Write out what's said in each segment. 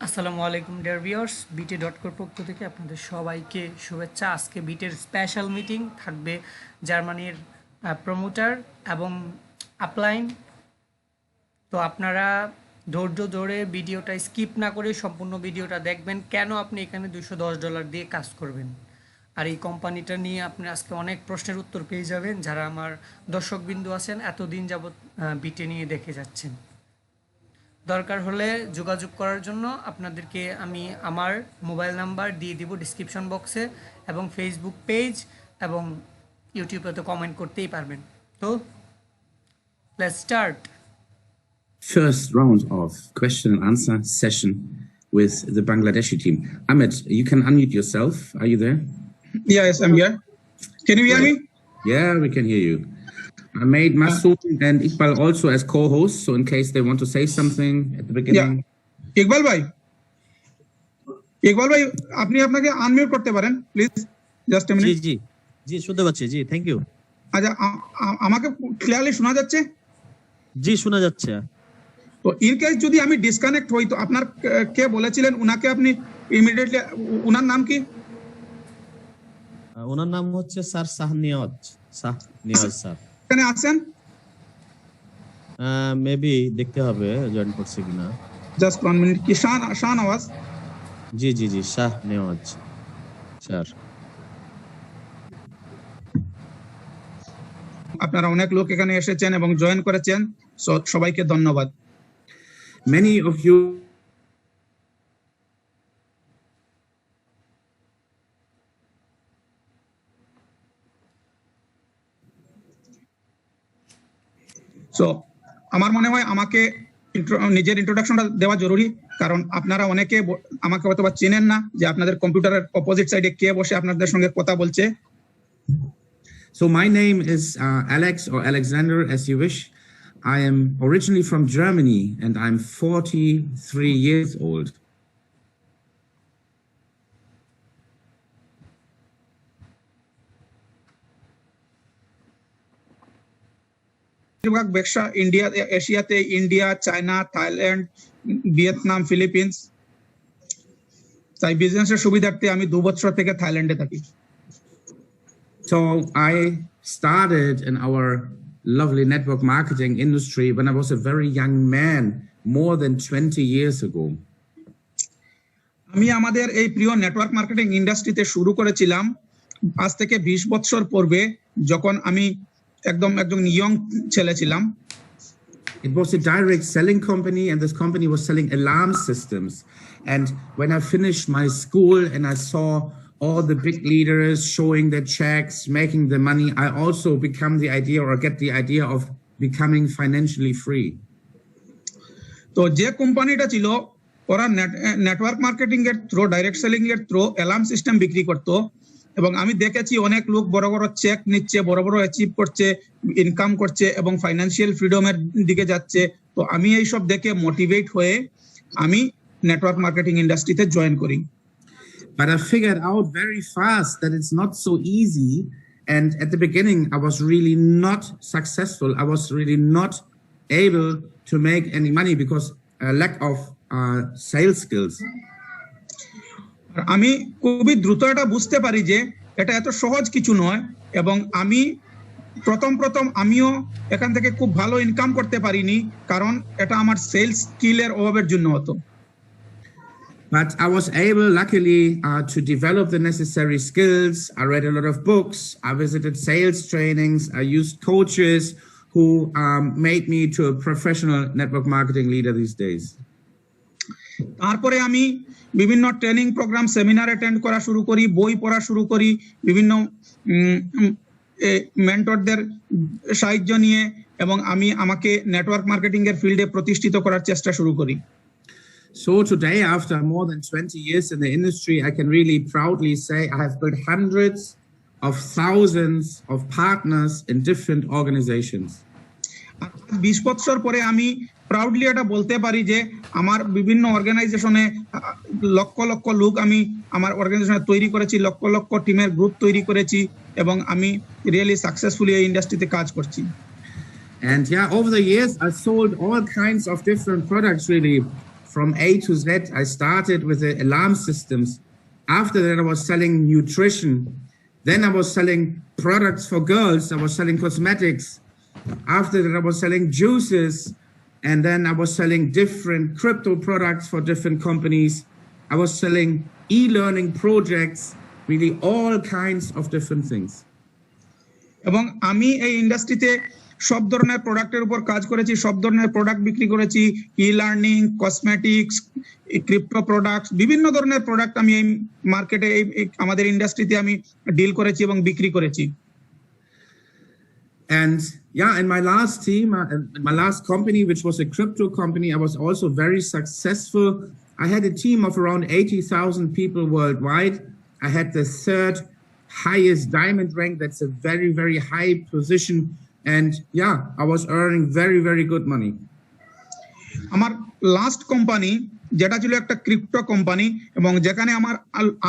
আসসালামু আলাইকুম dear viewers, বিটে ডট কর পক্ষ থেকে আপনাদের সবাইকে শুভেচ্ছা। আজকে বিটের স্পেশাল মিটিং থাকবে জার্মানির প্রমোটার এবং আপলাইন। তো আপনারা ধৈর্য ধরে ভিডিওটা স্কিপ না করে সম্পূর্ণ ভিডিওটা দেখবেন, কেন আপনি এখানে $210 দিয়ে কাজ করবেন। আর এই কোম্পানিটা নিয়ে আপনি আজকে অনেক প্রশ্নের উত্তর পেয়ে যাবেন, যারা আমার দর্শকবিন্দু আছেন এতদিন যাবৎ বিটে নিয়ে দেখে যাচ্ছেন। দরকার হলে যোগাযোগ করার জন্য আপনাদেরকে আমি আমার মোবাইল নাম্বার দিয়ে দিব ডিসক্রিপশন বক্সে, এবং ফেসবুক পেজ এবং ইউটিউবে তো কমেন্ট করতেই পারবেন। তো let's start. First round of question and answer session with the Bangladeshi team. Ahmed, you can unmute yourself. Are you there? Yes, I'm here. Can you hear me? Yeah, we can hear you. I made Masood and Iqbal also as co-hosts, so in case they want to say something at the beginning. Yeah. Iqbal bhai, আপনি আপনাকে unmute করতে পারেন please, just a minute. জি শুনতে পাচ্ছি। জি, thank you. আচ্ছা, আমাকে clearly শোনা যাচ্ছে? জি শোনা যাচ্ছে। তো ইন কেস যদি আমি ডিসকানেক্ট হই, তো আপনার কে বলেছিলেন উনাকে আপনি ইমিডিয়েটলি, উনার নাম কি? ওনার নাম হচ্ছে স্যার শাহনিয়াজ স্যার। এখানে আছেন? মেবি দেখতে হবে জয়েন করছে কিনা। Just 1 minute. কি শাহনওয়াজ? জি শাহনিয়াজ স্যার। আপনারা অনেক লোক এখানে এসেছেন এবং জয়েন করেছেন, সো সবাইকে ধন্যবাদ। Many of you সো আমার মনে হয় আমাকে নিজের ইন্ট্রোডাকশনটা দেওয়া জরুরি, কারণ আপনারা অনেকে আমাকে হয়তো বা চেনেন না যে আপনাদের কম্পিউটারের অপোজিট সাইডে কে বসে আপনাদের সঙ্গে কথা বলছে। So my name is Alex or Alexander, as you wish. I am originally from Germany and I'm 43 years old. বেশিরভাগ ব্যবসা এশিয়াতে India, China, Thailand, Vietnam, Philippines. তাই বিজনেসের সুবিধার্থে আমি 2 বছর থেকে থাইল্যান্ডে থাকি। So I started in our lovely network marketing industry when I was a very young man, more than 20 years ago. আমি আমাদের এই প্রিয় নেটওয়ার্ক মার্কেটিং ইন্ডাস্ট্রিতে শুরু করেছিলাম আজ থেকে 20 বছর পূর্বে, যখন আমি একদম ইয়ং ছেলে ছিলাম। It was a direct selling company, and this company was selling alarm systems. And when I finished my school and I saw all the big leaders showing their checks, making the money, I also get the idea of becoming financially free. তো যে কোম্পানিটা ছিল, ওরা network marketing এর through, direct selling এর through alarm system বিক্রি করতো, এবং আমি দেখেছি অনেক লোক বড় বড় চেক নিচ্ছে, বড় বড় অ্যাচিভ করছে, ইনকাম করছে এবং ফাইন্যান্সিয়াল ফ্রিডমের দিকে যাচ্ছে। তো আমি এইসব দেখে মোটিভেট হয়ে আমি নেটওয়ার্ক মার্কেটিং ইন্ডাস্ট্রিতে জয়েন করি। But I figured out very fast that it's not so easy. And at the beginning, I was really not successful. I was really not able to make any money because a lack of sales skills. আমি খুবই দ্রুত এটা বুঝতে পারি যে এটা এত সহজ কিছু নয়, এবং আমি প্রথম আমিও এখান থেকে খুব ভালো ইনকাম করতে পারিনি, কারণ এটা আমার সেলস স্কিলের অভাবের জন্য হতো। But I was able, luckily, to develop the necessary skills. I read a lot of books. I visited sales trainings. I used coaches who made me to a professional network marketing leader these days. তারপরে আমি বিভিন্ন training programme, seminar attend করা শুরু করি, বই পড়া শুরু করি, বিভিন্ন মেন্টরদের সাহায্য নিয়ে, এবং আমি আমাকে নেটওয়ার্ক মার্কেটিং এর ফিল্ডে প্রতিষ্ঠিত করার চেষ্টা শুরু করি। So today, after more than 20 years in the industry, I can really proudly say I have built hundreds of thousands of partners in different organizations. 20 বছর পরে আমি প্রাউডলি এটা বলতে পারি যে আমার বিভিন্ন অর্গানাইজেশনে লক্ষ লক্ষ লোক আমি আমার অর্গানাইজেশনে তৈরি করেছি, লক্ষ লক্ষ টিমের গ্রুপ তৈরি করেছি, এবং আমি রিয়েলি সাকসেসফুলি এই ইন্ডাস্ট্রিতে কাজ করছি। And yeah, over the years, I sold all kinds of different products, really, from A to Z. I started with the alarm systems. After that, I was selling nutrition. Then I was selling products for girls. I was selling cosmetics. After that, I was selling juices. And then I was selling different crypto products for different companies. I was selling e-learning projects, really all kinds of different things. এবং আমি এই ইন্ডাস্ট্রিতে সব ধরনের প্রোডাক্টের উপর কাজ করেছি, সব ধরনের প্রোডাক্ট বিক্রি করেছি, e learning, cosmetics, crypto products, বিভিন্ন ধরনের প্রোডাক্ট আমি এই মার্কেটে আমাদের ইন্ডাস্ট্রিতে আমি ডিল করেছি এবং বিক্রি করেছি। And yeah, in my last team, my last company, which was a crypto company, I was also very successful. I had a team of around 80,000 people worldwide. I had the third highest diamond rank. That's a very, very high position. And yeah, I was earning very, very good money. আমার last company যেটা ছিল একটা crypto company এবং যেখানে আমার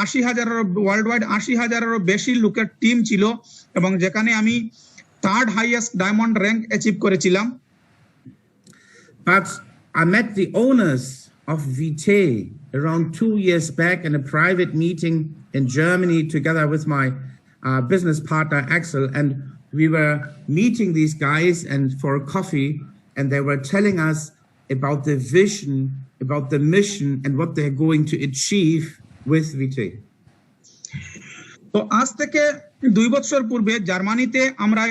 80,000 world wide 80,000-এরও বেশি লোকের team ছিল এবং যেখানে আমি third highest diamond rank achieve করেছিলাম। But I met the owners of Vitae around 2 years back in a private meeting in Germany together with my business partner Axel, and we were meeting these guys and for a coffee, and they were telling us about the vision, about the mission, and what they're going to achieve with Vitae. তো আজ থেকে 2 বছর পূর্বে জার্মানিতে আমরা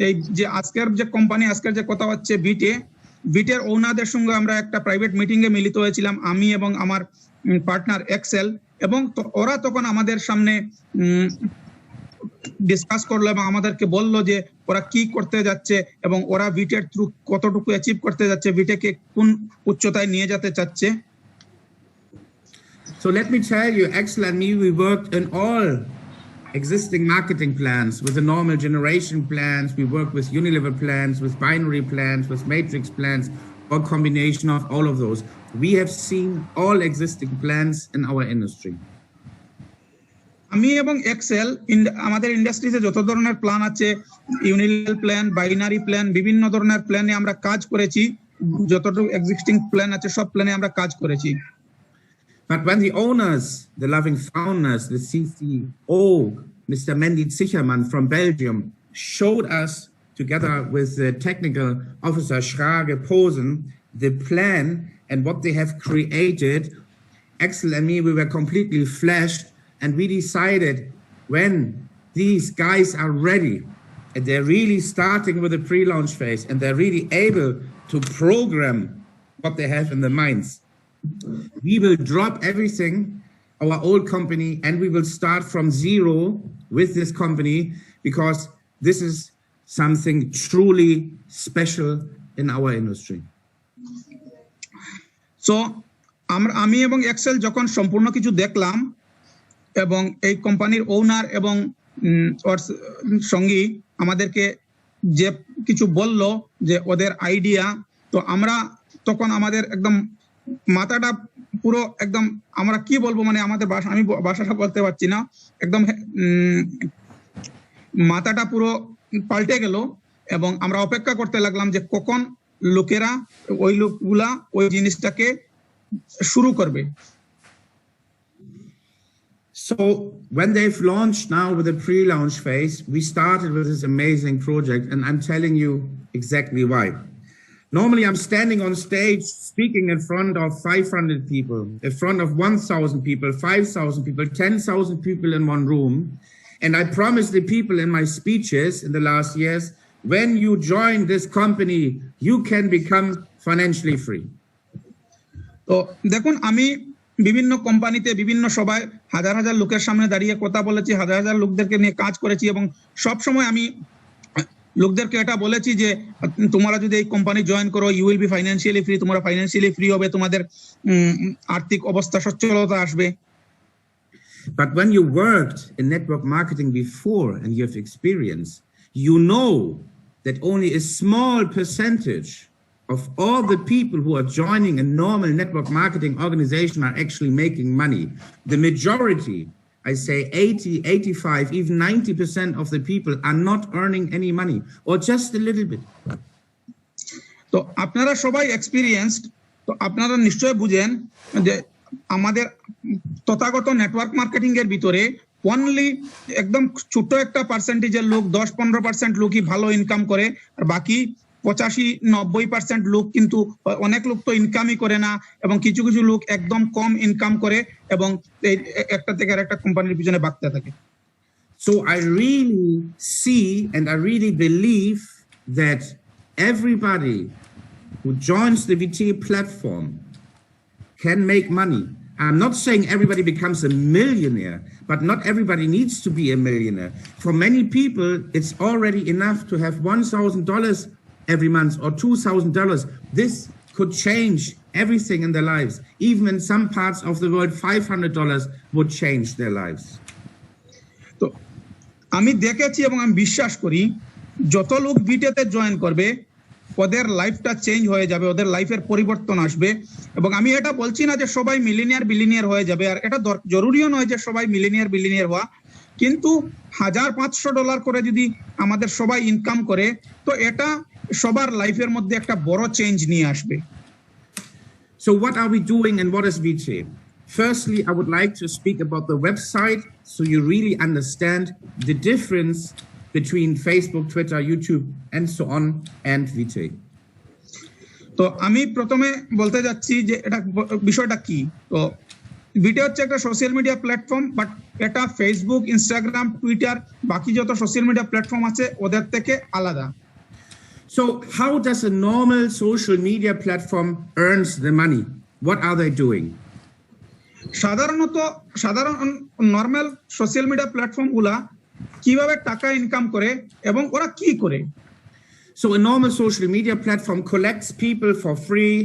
এই যে আজকের যে কোম্পানি, আজকের যে কথা হচ্ছে বিটের ওনারদের সঙ্গে আমরা একটা প্রাইভেট মিটিং এ মিলিত হয়েছিলাম, আমি এবং আমার পার্টনার এক্সেল, এবং ওরা তখন আমাদের সামনে ডিসকাস করলো এবং আমাদেরকে বললো যে ওরা কি করতে যাচ্ছে এবং ওরা বিটের থ্রু কতটুকু অ্যাচিভ করতে যাচ্ছে, বিটেকে কোন উচ্চতায় নিয়ে যেতে চাচ্ছে। So let me tell you, Axel and me, we worked in all existing marketing plans, with the normal generation plans. We work with Unilever plans, with binary plans, with matrix plans, or combination of all of those. We have seen all existing plans in our industry. আমি এবং Excel আমাদের ইন্ডাস্ট্রিতে যত ধরনের plan আছে, ইউনিলেভার plan, binary plan, বিভিন্ন ধরনের প্ল্যানে আমরা কাজ করেছি, যতটুকু এক্সিস্টিং প্ল্যান আছে সব প্ল্যানে আমরা কাজ করেছি। But when the owners, the loving founders, the CCO, Mr. Mendy Zicherman from Belgium, showed us, together with the technical officer Schrage Posen, the plan and what they have created, Axel and me, we were completely flashed, and we decided when these guys are ready, and they're really starting with the pre-launch phase, and they're really able to program what they have in their minds, we will drop everything, our old company, and we will start from zero with this company, because this is something truly special in our industry. So আমি এবং Excel যখন সম্পূর্ণ কিছু দেখলাম এবং এই কোম্পানির ওনার এবং ওর সঙ্গী আমাদেরকে যে কিছু বলল যে ওদের আইডিয়া, তো আমরা তখন আমাদের একদম মাথাটা পুরো একদম, আমরা কি বলবো, মানে আমাদের ভাষা, আমি ভাষাটা বলতে পারছি না, একদম মাথাটা পুরো পাল্টে গেল এবং আমরা অপেক্ষা করতে লাগলাম যে কখন লোকেরা, ওই লোকগুলা ওই জিনিসটাকে শুরু করবে। So when they've launched now with the pre-launch phase, we started with this amazing project, and I'm telling you exactly why. Normally, I'm standing on stage speaking in front of 500 people, in front of 1,000 people, 5,000 people, 10,000 people in one room. And I promised the people in my speeches in the last years, when you join this company, you can become financially free. তো দেখুন, আমি বিভিন্ন কোম্পানিতে বিভিন্ন সভায় হাজার হাজার লোকের সামনে দাঁড়িয়ে কথা বলেছি, হাজার হাজার লোকদেরকে নিয়ে কাজ করেছি এবং সব সময় আমি লোকদেরকে এটা বলেছি যে তোমরা যদি এই কোম্পানি জয়েন করো, you will be financially free, তোমরা ফাইন্যান্সিয়ালি ফ্রি হবে, তোমাদের আর্থিক অবস্থা সচ্ছলতা আসবে। But when you worked in network marketing before and you have experience, you know that only a small percentage of all the people who are joining a normal network marketing organization are actually making money. The majority, I say 80, 85, even 90% of the people are not earning any money, or just a little bit. তো আপনারা সবাই experienced তো আপনারা নিশ্চয়ই বুঝেন যে আমাদের Tathagata network marketing এর ভিতরে অনলি একদম ছোট একটা পার্সেন্টেজের লোক 10-15% লোকই ভালো ইনকাম করে, আর বাকি 85-90% লোক কিন্তু অনেক লোক তো ইনকামই করে না, এবং কিছু কিছু লোক একদম কম ইনকাম করে এবং এই একটা থেকে আরেকটা কোম্পানির পিছনে ভাগতে থাকে। So I really see and I really believe that everybody who joins the VT platform can make money. I'm not saying everybody becomes a millionaire, but not everybody needs to be a millionaire. For many people, it's already enough to have $1,000 every month or $2,000. This could change everything in their lives. Even in some parts of the world, $500 would change their lives. তো আমি দেখেছি এবং আমি বিশ্বাস করি যত লোক বিটেতে join করবে ওদের লাইফটা চেঞ্জ হয়ে যাবে, ওদের লাইফের পরিবর্তন আসবে। এবং আমি এটা বলছি না যে সবাই মিলিনিয়ার বিলিনিয়ার হয়ে যাবে, আর এটা জরুরিও নয় যে সবাই মিলিনিয়ার বিলিনিয়ার হওয়া, কিন্তু $1,500 করে যদি আমাদের সবাই ইনকাম করে তো এটা সবার লাইফের মধ্যে একটা বড় চেঞ্জ নিয়ে আসবে। So what are we doing and what is VT? Firstly, I would like to speak about the website so you really understand the difference between Facebook, Twitter, YouTube, and so on, and VT. তো আমি প্রথমে বলতে যাচ্ছি যে এটা বিষয়টা কি। তো ভিডিও হচ্ছে একটা সোশ্যাল মিডিয়া প্ল্যাটফর্ম, বাট এটা ফেসবুক, ইনস্টাগ্রাম, টুইটার, বাকি যত সোশ্যাল মিডিয়া প্ল্যাটফর্ম আছে ওদের থেকে আলাদা। So how does a normal social media platform earns the money? What are they doing? সাধারণ নর্মাল সোশ্যাল মিডিয়া প্ল্যাটফর্ম গুলা কিভাবে টাকা ইনকাম করে এবং ওরা কি করে? So a normal social media platform collects people for free.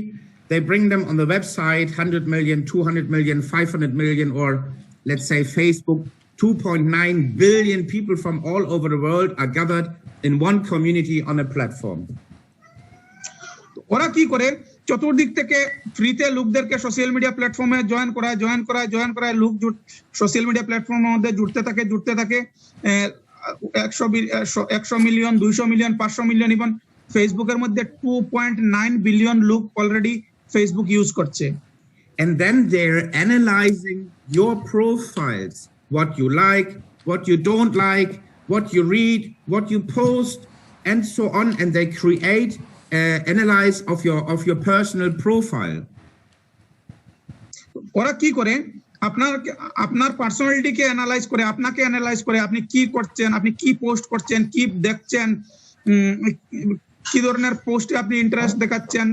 They bring them on the website, 100 million, 200 million, 500 million, or let's say Facebook, 2.9 billion people from all over the world are gathered in one community on a platform. ওরা কি করে? চতুর্দিক থেকে ফ্রিতে লোকদেরকে social media প্ল্যাটফর্মে join করায় লোক সোশ্যাল মিডিয়া প্ল্যাটফর্মের মধ্যে জুড়তে থাকে 100 মিলিয়ন, 200 মিলিয়ন, 500 মিলিয়ন, ইভেন ফেসবুকের মধ্যে 2.9 বিলিয়ন লোক অলরেডি ফেসবুক ইউজ করছে। And then they're analyzing your profiles, what you like, what you don't like, what you read, what you post, and so on, and they create analyze of your personal profile. ওরা কি করে? আপনার পার্সোনালিটিকে analyse করে, আপনাকে analyse করে, আপনি কি করছেন, আপনি কি পোস্ট করছেন, কি দেখছেন, কি ধরনের পোস্টে আপনি ইন্টারেস্ট দেখাচ্ছেন,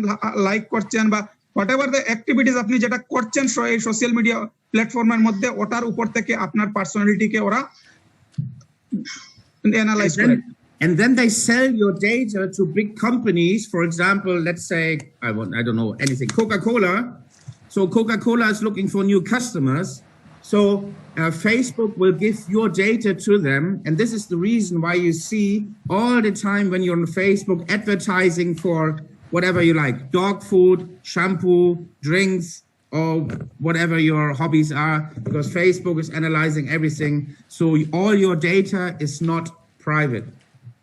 লাইক করছেন, বা হোয়াট এভার দ্য অ্যাক্টিভিটিস আপনি যেটা করছেন এই সোশ্যাল মিডিয়া প্ল্যাটফর্মের মধ্যে, ওটার উপর থেকে আপনার পার্সোনালিটিকে ওরা অ্যানালাইজ করে। And then they sell your data to big companies. For example, let's say, I don't know anything, Coca-Cola. So Coca-Cola is looking for new customers. So Facebook will give your data to them. And this is the reason why you see all the time when you're on Facebook advertising for whatever you like, dog food, shampoo, drinks, or whatever your hobbies are, because Facebook is analyzing everything. So all your data is not private.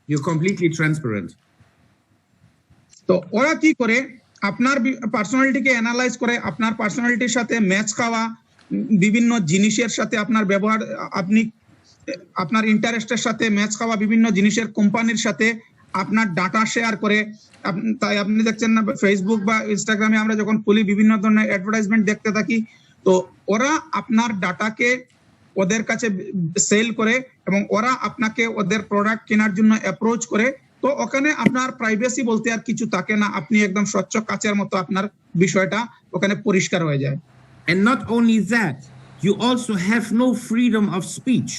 You're completely transparent. তো ওরা কি করে? আপনার পার্সোনালিটিকে analyse করে, আপনার পার্সোনালিটির সাথে match খাওয়া বিভিন্ন জিনিসের সাথে আপনার ব্যবহার, আপনি আপনার ইন্টারেস্টের সাথে ম্যাচ খাওয়া বিভিন্ন জিনিসের কোম্পানির সাথে আপনার ডাটা শেয়ার করে। তাই আপনি দেখছেন না ফেসবুক বা ইনস্টাগ্রামে আমরা যখন খুলি বিভিন্ন ধরনের অ্যাডভার্টাইজমেন্ট দেখতে থাকি, তো ওরা আপনার ডাটাকে ওদের কাছে সেল করে এবং ওরা আপনাকে ওদের প্রোডাক্ট কেনার জন্য অ্যাপ্রোচ করে। তো ওখানে আপনার প্রাইভেসি বলতে আর কিছু থাকে না, আপনি একদম স্বচ্ছ কাচের মতো আপনার বিষয়টা ওখানে পরিষ্কার হয়ে যায়। And not only that, you also have no freedom of speech.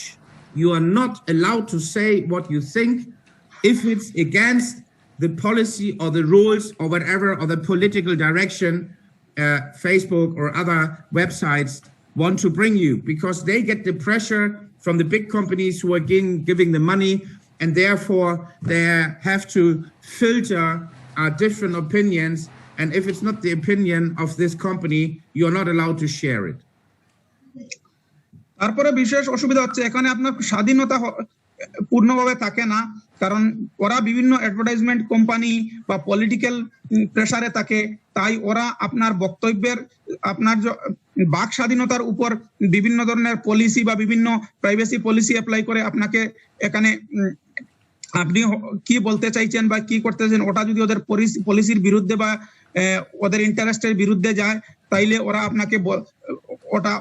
You are not allowed to say what you think if it's against the policy or the rules or whatever, or the political direction Facebook or other websites want to bring you, because they get the pressure from the big companies who are giving the money, and therefore they have to filter different opinions, and if it's not the opinion of this company, you're not allowed to share it. তারপরে বিশেষ অসুবিধা হচ্ছে এখানে আপনার স্বাধীনতা পূর্ণভাবে থাকে না, কারণ ওরা বিভিন্ন অ্যাডভার্টাইজমেন্ট কোম্পানি বা পলিটিক্যাল প্রেসারে থাকে, তাই ওরা আপনার বক্তব্যের আপনার বাক স্বাধীনতার উপর বিভিন্ন ধরনের পলিসি বা বিভিন্ন প্রাইভেসি পলিসি অ্যাপ্লাই করে আপনাকে এখানে আপনি কি বলতে চাইছেন বা কি করতে চাইছেন ওটা যদি ওদের পলিসির বিরুদ্ধে বা ওদের ইন্টারেস্টের বিরুদ্ধে যায়, তাইলে ওরা আপনাকে ওটা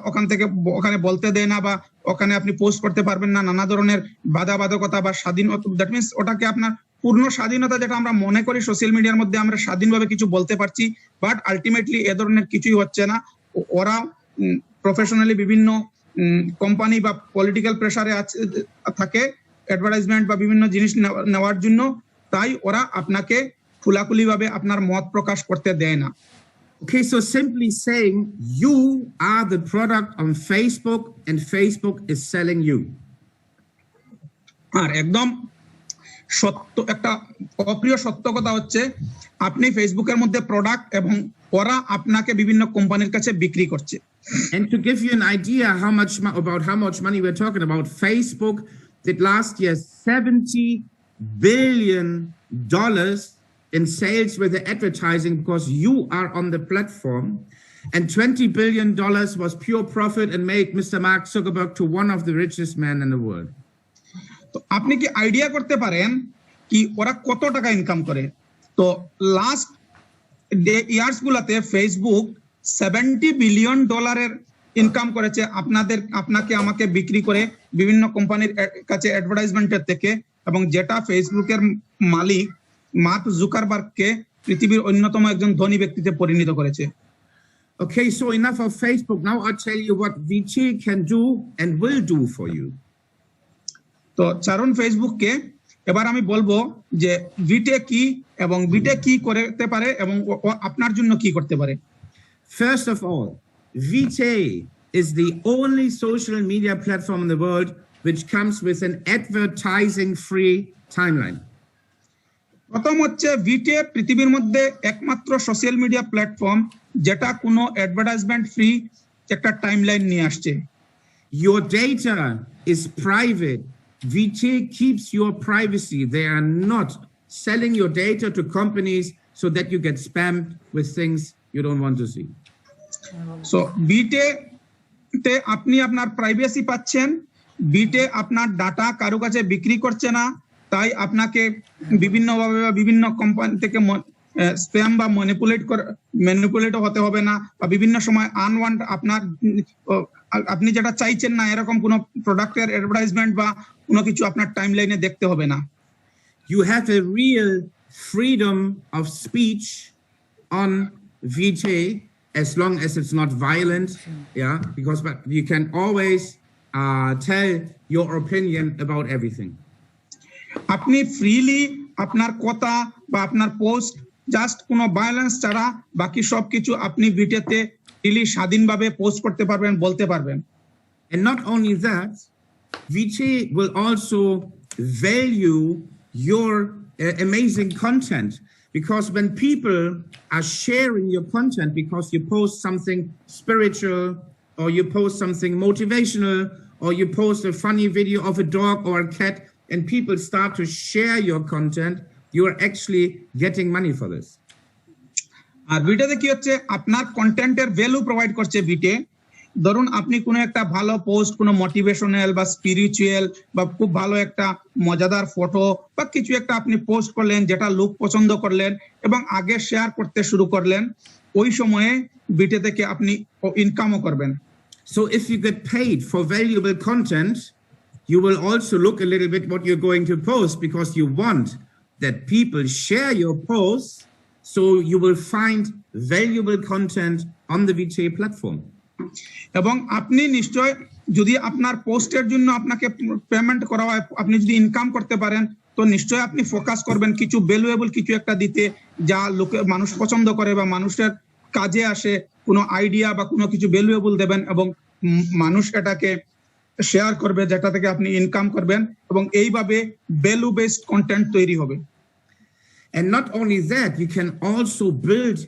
ওখানে বলতে দেয় না বা ওখানে আপনি পোস্ট করতে পারবেন না, নানা ধরনের বাধাবাধকতা বা স্বাধীনতা, দ্যাট মিনস ওটাকে আপনার পূর্ণ স্বাধীনতা, যেটা আমরা মনে করি সোশ্যাল মিডিয়ার মধ্যে আমরা স্বাধীনভাবে কিছু বলতে পারছি, বাট আলটিমেটলি এ ধরনের কিছুই হচ্ছে না। ওরা প্রফেশনালি বিভিন্ন কোম্পানি বা পলিটিক্যাল প্রেসারে থাকে অ্যাডভার্টাইজমেন্ট বা বিভিন্ন জিনিস নেওয়ার জন্য, তাই ওরা আপনাকে খোলাখুলি ভাবে আপনার মত প্রকাশ করতে দেয় না। Okay, so simply saying you are the product on Facebook and Facebook is selling you. আর একদম সত্য একটা অপ্রিয় সত্য কথা হচ্ছে আপনি ফেসবুকের মধ্যে প্রোডাক্ট এবং ওরা আপনাকে বিভিন্ন কোম্পানির কাছে বিক্রি করছে। And to give you an idea about how much money we're talking about, Facebook did last year $70 billion in sales with the advertising because you are on the platform, and $20 billion was pure profit and made Mr. Mark Zuckerberg to one of the richest men in the world. তো আপনি কি idea করতে পারেন কি ওরা কত টাকা income করে? তো লাস্ট ইয়ার্স গুলাতে ফেসবুক $70 বিলিয়ন ইনকাম করেছে আপনাকে আমাকে বিক্রি করে বিভিন্ন কোম্পানির কাছে অ্যাডভার্টাইজমেন্টের থেকে, এবং যেটা ফেসবুকের মালিক মার্ক জুকারবার্গকে পৃথিবীর অন্যতম একজন ধনী ব্যক্তিতে পরিণত করেছে। Okay, so enough of Facebook. Now I'll tell you what VT can do and will do for you. তো ছাড়ুন ফেসবুককে, এবার আমি বলবো যে ভিটে কি এবং ভিটে কি করতে পারে এবং আপনার জন্য কি করতে পারে। First of all, VT is the only social media platform in the world which comes with an advertising-free timeline. প্রথম হচ্ছে ভিটে পৃথিবীর মধ্যে একমাত্র সোশ্যাল মিডিয়া প্ল্যাটফর্ম যেটা কোনো অ্যাডভার্টাইজমেন্ট ফ্রি একটা টাইমলাইন নিয়ে আসছে। Your data is private. VT keeps your privacy. They are not selling your data to companies so that you get spammed with things you don't want to see. So ভিটে তে আপনি আপনার privacy পাচ্ছেন, ভিটে আপনার data কারো কাছে বিক্রি করছে না, তাই আপনাকে বিভিন্নভাবে বিভিন্ন কোম্পানি থেকে স্প্যাম বা ম্যানিপুলেট হতে হবে না, বা বিভিন্ন সময় আনওয়ান্ট আপনি যেটা চাইছেন না এরকম কোনো প্রোডাক্টের অ্যাডভার্টাইজমেন্ট বা কোনো কিছু আপনার টাইমলাইনে দেখতে হবে না। You have a real freedom of speech on VT as long as it's not violent, yeah, because you can always tell your opinion about everything. আপনি ফ্রিলি আপনার কথা বা আপনার পোস্ট জাস্ট কোনো ভায়োলেন্স ছাড়া বাকি সবকিছু আপনি ভিডিওতে ফ্রিলি স্বাধীনভাবে পোস্ট করতে পারবেন, বলতে পারবেন। And not only that, VT will also value your amazing content, because when people are sharing your content because you post something spiritual or you post something motivational or you post a funny video of a dog or a cat and people start to share your content, you are actually getting money for this. আর ভিডিওতে কি হচ্ছে আপনার কন্টেন্টের value provide করছে ভিটে। ধরুন আপনি কোনো একটা ভালো পোস্ট, কোনো মোটিভেশনাল বা স্পিরিচুয়াল বা খুব ভালো একটা মজাদার ফটো বা কিছু একটা আপনি পোস্ট করলেন যেটা লোক পছন্দ করলেন এবং আগে শেয়ার করতে শুরু করলেন, ওই সময়ে ভিটে থেকে আপনি ইনকামও করবেন। So if you get paid for valuable content, you will also look a little bit what you're going to post, because you want that people share your posts, so you will find valuable content on the VT platform. এবং আপনি নিশ্চয় যদি আপনার পোস্টের জন্য আপনাকে payment করা হয়, আপনি যদি ইনকাম করতে পারেন, তো নিশ্চয় আপনি ফোকাস করবেন কিছু ভ্যালুয়েবল কিছু একটা দিতে যা মানুষ পছন্দ করে বা মানুষের কাজে আসে, কোনো আইডিয়া বা কোনো কিছু ভ্যালুয়েবল দেবেন এবং মানুষ এটাকে শেয়ার করবে, যেটা থেকে আপনি ইনকাম করবেন এবং এইভাবে ভ্যালু বেসড কন্টেন্ট তৈরি হবে। And not only that, you can also build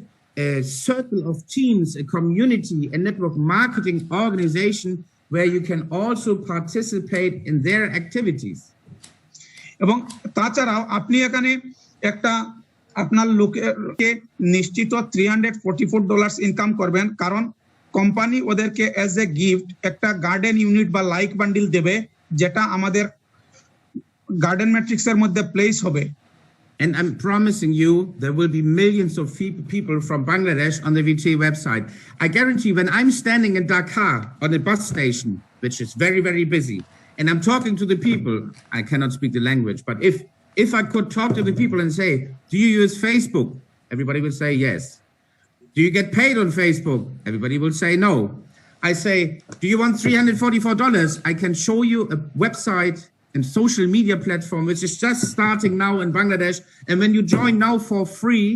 a circle of teams, a community, a network marketing organization where you can also participate in their activities. এবং তাছাড়াও আপনি এখানে একটা আপনার লোককে নিশ্চিত $344 ইনকাম করবেন, কারণ কোম্পানি ওদেরকে এজ এ গিফট একটা গার্ডেন ইউনিট বা লাইক বান্ডিল দেবে, যেটা আমাদের গার্ডেন ম্যাট্রিক্সের মধ্যে প্লেস হবে। And I'm promising you, there will be millions of people from Bangladesh on the VT website. I guarantee when I'm standing in Dhaka on a bus station, which is very, very busy, and I'm talking to the people, I cannot speak the language, but if I could talk to the people and say, do you use Facebook? Everybody will say yes. Do you get paid on Facebook? Everybody will say no. I say, do you want $344? I can show you a website and social media platform which is just starting now in Bangladesh, and when you join now for free,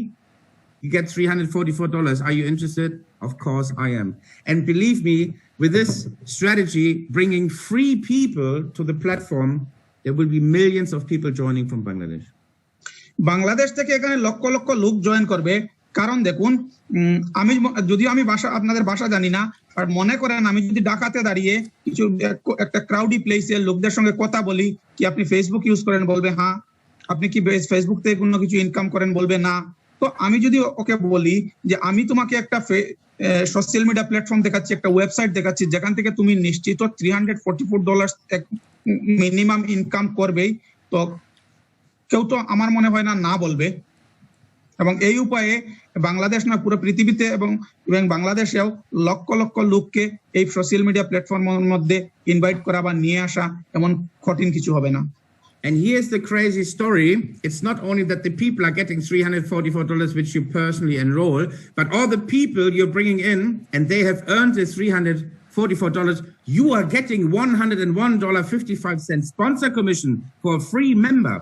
you get $344. Are you interested? Of course I am. And believe me, with this strategy, bringing free people to the platform, there will be millions of people joining from Bangladesh. Bangladesh থেকে এখানে লক্ষ লক্ষ লোক join করবে, কারণ দেখুন যদিও আমি ভাষা আপনাদের ভাষা জানি না, আর মনে করেন আমি যদি ঢাকাতে দাঁড়িয়ে কিছু একটা ক্রাউডি প্লেসে লোকদের সঙ্গে কথা বলি, কি আপনি ফেসবুক ইউজ করেন? বলবে হ্যাঁ। আপনি কি ফেসবুক থেকে কোনো কিছু ইনকাম করেন? বলবে না। তো আমি যদি ওকে বলি যে আমি তোমাকে একটা সোশ্যাল মিডিয়া প্ল্যাটফর্ম দেখাচ্ছি, একটা ওয়েবসাইট দেখাচ্ছি, যেখান থেকে তুমি নিশ্চিত $344 মিনিমাম ইনকাম করবেই, তো কেউ তো আমার মনে হয় না বলবে। এবং এই উপায়ে বাংলাদেশ না পুরো পৃথিবীতে এবং বাংলাদেশেও লক্ষ লক্ষ লোককে এই সোশ্যাল মিডিয়া প্ল্যাটফর্মের মধ্যে ইনভাইট করা বা নিয়ে আসা এমন কঠিন কিছু হবে না। And here's the crazy story. It's not only that the people are getting $344, which you personally enroll, but all the people you're bringing in, and they have earned this $344, you are getting $101.55 sponsor commission for a free member.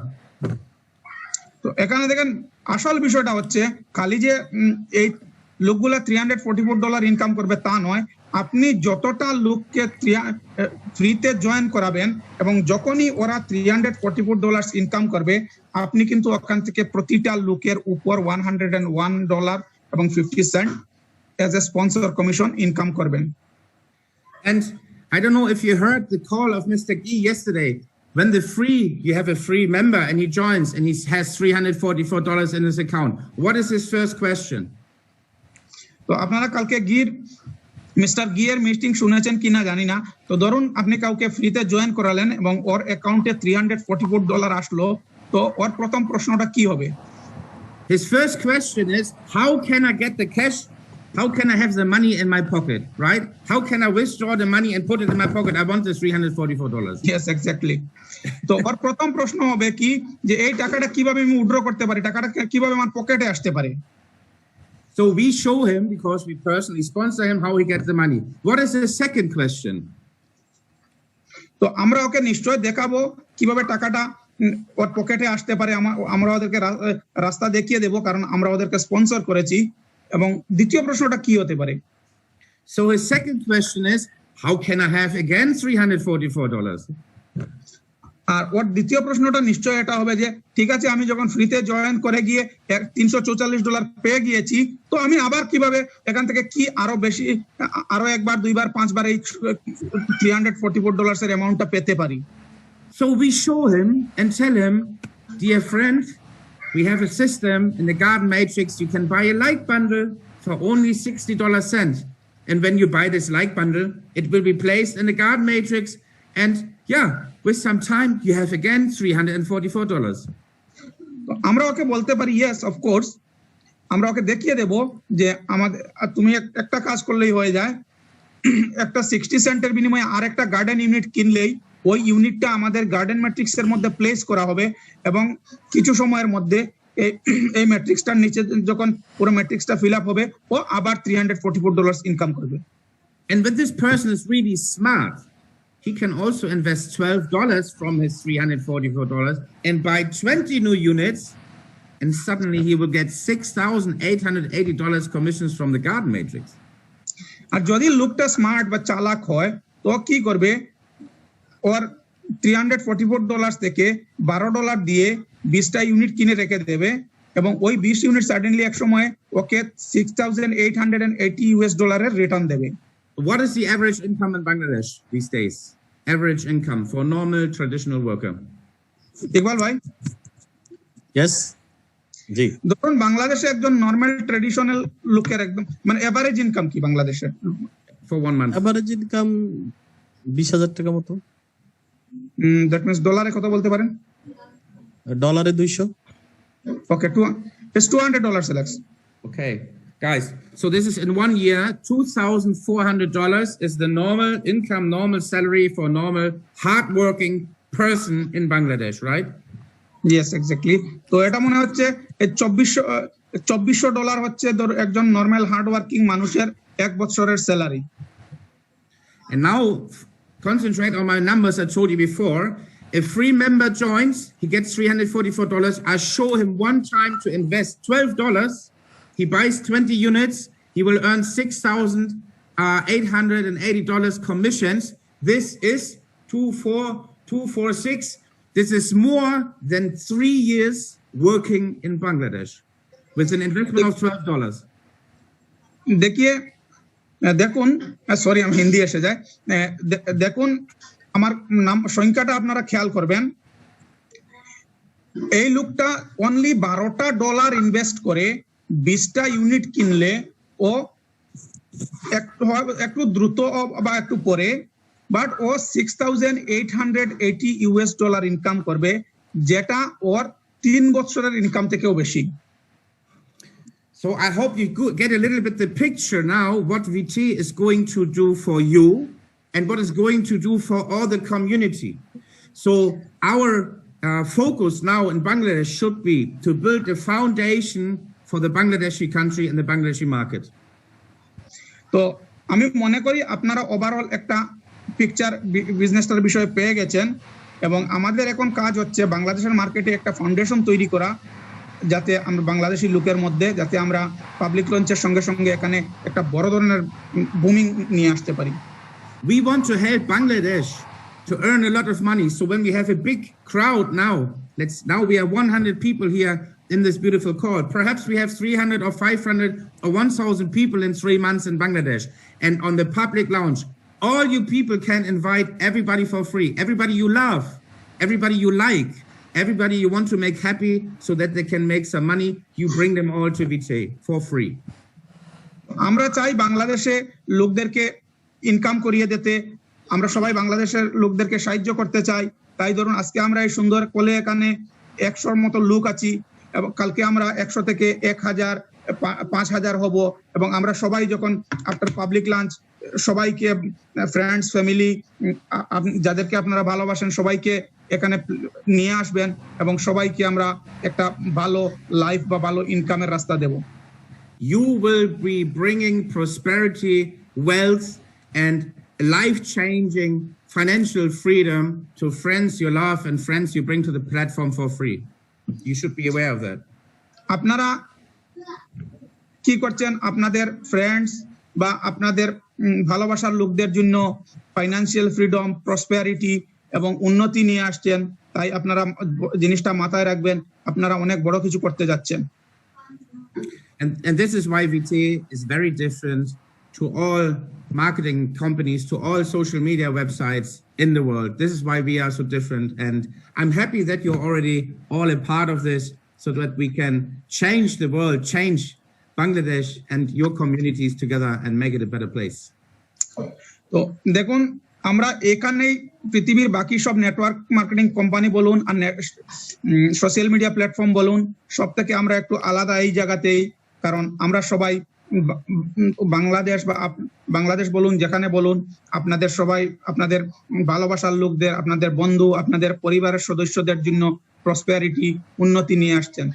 তো এখানে দেখেন আসল বিষয়টা হচ্ছে খালি যে এই লোকগুলা $344 ইনকাম করবে তা নয়, আপনি যতটা লোককে ফ্রিতে জয়েন করাবেন এবং যখনই ওরা $344 ইনকাম করবে, আপনি কিন্তু ওখান থেকে প্রতিটা লোকের উপর $101.50 as a sponsor commission income করবেন। And I don't know if you heard the call of Mr. Gee yesterday. When you have a free member and he joins and he has $344 in his account, what is his first question? তো আপনারা কালকে mister গিয়ের meeting শুনেছেন কিনা জানি না। তো ধরুন আপনি কাউকে ফ্রিতে জয়েন করালেন এবং ওর অ্যাকাউন্টে $344 আসলো, তো ওর প্রথম প্রশ্নটা কি হবে? His first question is, how can I get the cash? How can I have the money in my pocket, right? How can I withdraw the money and put it in my pocket? I want this $344. Yes, exactly. তো ওর প্রথম প্রশ্ন হবে কি যে এই টাকাটা কিভাবে আমি উইথড্র করতে পারি, টাকাটা কিভাবে আমার পকেটে আসতে পারে। So we show him, because we personally sponsor him, how he gets the money. What is the second question? তো আমরা ওকে নিশ্চয় দেখাবো কিভাবে টাকাটা ওর পকেটে আসতে পারে। আমরা ওদেরকে রাস্তা দেখিয়ে দেবো, কারণ আমরা ওদেরকে স্পন্সর করেছি। এবং দ্বিতীয় প্রশ্নটা কি হতে পারে? So his second question is, how can I have again $344? আর ওর দ্বিতীয় প্রশ্নটা নিশ্চয় এটা হবে যে ঠিক আছে, আমি যখন ফ্রিতে জয়েন করে গিয়ে $344 পেয়ে গিয়েছি, তো আমি আবার কিভাবে এখান থেকে কি আরো বেশি, আরো একবার, দুইবার, পাঁচবার এই $344 এর অ্যামাউন্টটা পেতে পারি। So we show him and tell him, dear friend, we have a system in the Garden Matrix. You can buy a like bundle for only $60. And when you buy this like bundle, it will be placed in the Garden Matrix. And yeah, with some time, you have again $344. আমরা ওকে বলতে পারি, yes, of course. আমরা ওকে দেখিয়ে দেব যে আমাদের তুমি একটা কাজ করলেই হয়ে যায়। একটা 60 সেন্টের বিনিময়ে আর একটা গার্ডেন ইউনিট কিনলেই ওই ইউনিটটা আমাদের গার্ডেন ম্যাট্রিক্স এর মধ্যে প্লেস করা হবে, এবং কিছু সময়ের মধ্যে এই ম্যাট্রিক্সটার নিচে যখন পুরো ম্যাট্রিক্সটা ফিল আপ হবে, ও আবার $344 ইনকাম করবে। And when this person is really smart, he can also invest $12 from his $344 and buy 20 new units, and suddenly he will get $6,880 commissions from the Garden Matrix. আর যদি লোকটা স্মার্ট বা চালাক হয়, তো কি করবে, ওর $344 থেকে $12 দিয়ে 20টা ইউনিট কিনে রেখে দেবে, এবং ওই 20 ইউনিট সাডেনলি এক সময় ওকে $6,880 রিটার্ন দেবে। What is the average income in Bangladesh these days? Average income for a normal traditional worker? Iqbal ভাই, ইয়েস জি। ধরুন বাংলাদেশে একজন নর্মাল ট্রেডিশনাল লোকের একদম মানে এভারেজ ইনকাম কি বাংলাদেশের? For 1 month. এভারেজ ইনকাম 20,000 টাকা মতো। দ্যাট মিন্স ডলারে কত বলতে পারেন? ডলারে 200। ওকে, it's $200, Alex. Okay, guys. So this is in 1 year, $2,400 is the normal income, normal salary for a normal, hardworking person in Bangladesh, right? Yes, exactly. তো এটা মনে হচ্ছে এই $2,400 হচ্ছে একজন নরমাল হার্ড ওয়ার্কিং মানুষের এক বছরের salary. And now concentrate on my numbers I told you before. If free member joins, he gets $344. I show him one time to invest $12. He buys 20 units. He will earn $6,880 commissions. This is 2,426. This is more than 3 years working in Bangladesh with an investment of $12. দেখুন, sorry আমি হিন্দি এসে যায়। দেখুন আমার নাম সংখ্যাটা আপনারা খেয়াল করবেন। এই লোকটা অনলি $12 ইনভেস্ট করে 20টা ইউনিট কিনলে ও একটু দ্রুত বা একটু পরে, বাট ও $6,880 ইনকাম করবে, যেটা ওর 3 বছরের ইনকাম থেকেও বেশি। So I hope you get a little bit the picture now what VT is going to do for you and what is going to do for all the community. So our focus now in Bangladesh should be to build a foundation for the Bangladeshi country and the Bangladeshi market. তো আমি মনে করি আপনারা overall একটা picture বিজনেসটার বিষয়ে পেয়ে গেছেন, এবং আমাদের এখন কাজ হচ্ছে বাংলাদেশের মার্কেটে একটা ফাউন্ডেশন তৈরি করা, যাতে আমরা বাংলাদেশি লোকের মধ্যে যাতে আমরা পাবলিক লঞ্চের সঙ্গে সঙ্গে এখানে একটা বড় ধরনের বুমিং নিয়ে আসতে পারি। We want to help Bangladesh to earn a lot of money. So when we have a big crowd now we are 100 people here in this beautiful call. Perhaps we have 300 or 500 or 1,000 people in 3 months in Bangladesh. And on the public lounge, all you people can invite everybody for free. Everybody you love, everybody you like, everybody you want to make happy so that they can make some money. You bring them all to VT for free. আমরা চাই বাংলাদেশে লোকদেরকে income করিয়ে দিতে, আমরা সবাই বাংলাদেশের লোকদেরকে সাহায্য করতে চাই। তাই ধরুন আজকে আমরা এই সুন্দর কোলে এখানে 100 মতো লোক আছি, এবং কালকে আমরা 100 থেকে 1000 5000 হব, এবং আমরা সবাই যখন আফটার পাবলিক লাঞ্চ সবাইকে ফ্রেন্ডস ফ্যামিলি যাদেরকে আপনারা ভালোবাসেন সবাইকে এখানে নিয়ে আসবেন, এবং সবাইকে আমরা একটা ভালো লাইফ বা ভালো ইনকামের রাস্তা দেব। You will be bringing prosperity, wealth, and life-changing financial freedom to friends you love and friends you bring to the platform for free. You should be aware of that. আপনারা কি করছেন? আপনাদের ফ্রেন্ডস বা আপনাদের ভালোবাসার লোকদের জন্য ফাইন্যান্সিয়াল ফ্রিডম, প্রসপেরিটি এবং উন্নতি নিয়ে আসছেন। তাই আপনারা জিনিসটা মাথায় রাখবেন, আপনারা অনেক বড় কিছু করতে যাচ্ছেন। And this is why VT is very different to all marketing companies, to all social media websites in the world. This is why we are so different. And I'm happy that you're already all a part of this so that we can change the world, change Bangladesh and your communities together and make it a better place. তো দেখুন, আমরা এখানেই পৃথিবীর বাকি সব network marketing company বলুন আর social media platform বলুন, সব থেকে আমরা একটু আলাদা এই জায়গাতেই, কারণ আমরা সবাই বাংলাদেশ বা বাংলাদেশ বলুন যেখানে বলুন, আপনাদের সবাই আপনাদের ভালোবাসার লোকদের, আপনাদের বন্ধু, আপনাদের পরিবারের সদস্যদের জন্য প্রসপেরিটি, উন্নতি নিয়ে আসছেন।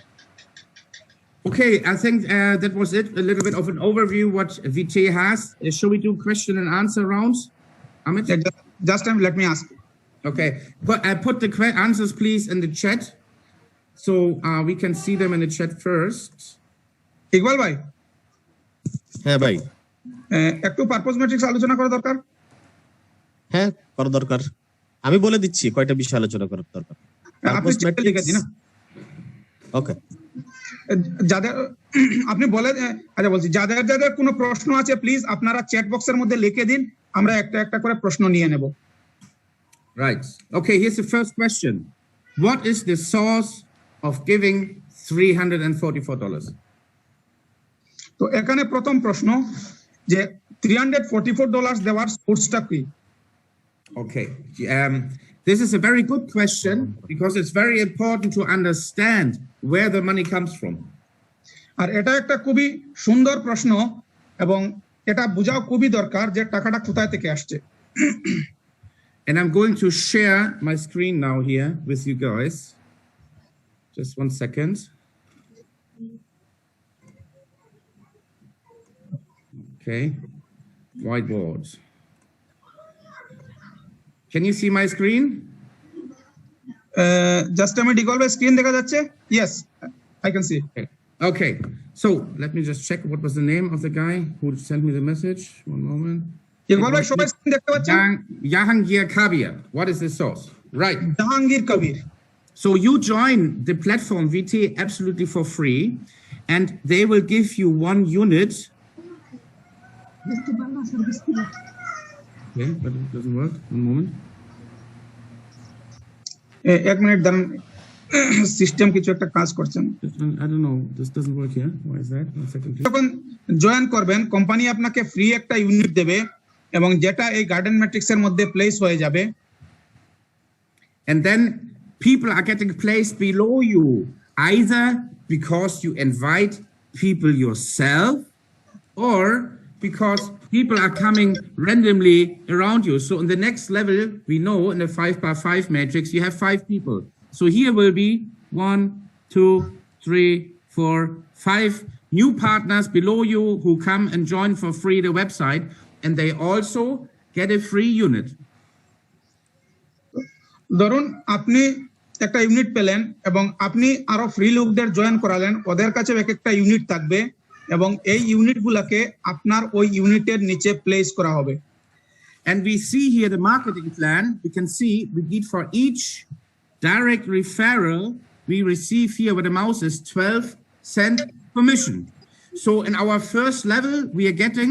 Okay, I think that was it. A little bit of an overview what VT has. Shall we do question and answer rounds? Amit? Just let me ask. Okay, put the answers please in the chat so we can see them in the chat first. Iqbal ভাই, হ্যাঁ ভাই, একটু purpose matrix আলোচনা করা দরকার। হ্যাঁ করা দরকার। আমি বলে দিচ্ছি কয়টা বিষয় আলোচনা করার দরকার। আপনি লিখেছি না? ওকে, যাদের আপনি বলে, আচ্ছা বলছি, যাদের যাদের কোনো প্রশ্ন আছে প্লিজ আপনারা চ্যাট বক্সের মধ্যে লিখে দিন, আমরা একটা একটা করে প্রশ্ন নিয়ে নেব। Right. Okay, here's the first question. what is the source of giving $344? তো এখানে প্রথম প্রশ্ন যে $344 দেওয়ার সোর্সটা কি? Okay. This is a very good question because it's very important to understand where the money comes from. আর এটা একটা খুবই সুন্দর প্রশ্ন এবং এটা বোঝাও খুবই দরকার যে টাকাটা কোথা থেকে আসছে। And I'm going to share my screen now here with you guys. Just 1 second. Okay. Whiteboard. Can you see my screen? Just আমি ডিকলবে স্ক্রিন দেখা যাচ্ছে? Yes, I can see. Okay. So let me just check what was the name of the guy who sent me the message. One moment. Iqbal ভাই সবাই screen দেখতে পাচ্ছেন? Jahangir Kabir. What is the source? Right. Jahangir Kabir. So you join the platform VT absolutely for free, and they will give you 1 unit. Okay, but it doesn't work. One moment. এক minute দাঁড়ান, system কিছু একটা কাজ করছেন। I don't know. This doesn't work here. Why is that? 1 second, please. যখন join করবেন company আপনাকে free একটা ইউনিট দেবে এবং যেটা এই গার্ডেন ম্যাট্রিক্সের মধ্যে প্লেস হয়ে যাবে। And then people are getting placed below you, either because you invite people yourself or because people are coming randomly around you. So in the next level, we know in the 5x5 matrix, you have 5 people. So here will be 1, 2, 3, 4, 5 new partners below you who come and join for free the website, and they also get a free unit. ধরুন আপনি একটা unit পেলেন এবং আপনি আরো free লোকদের join করালেন, ওদের কাছে এক একটা ইউনিট থাকবে এবং এই ইউনিটগুলোকে আপনার ওই ইউনিটের নিচে প্লেস করা হবে। And we see here the marketing plan. We can see we need for each direct referral, we receive here where the mouse is 12-cent commission. So in our first level, we are getting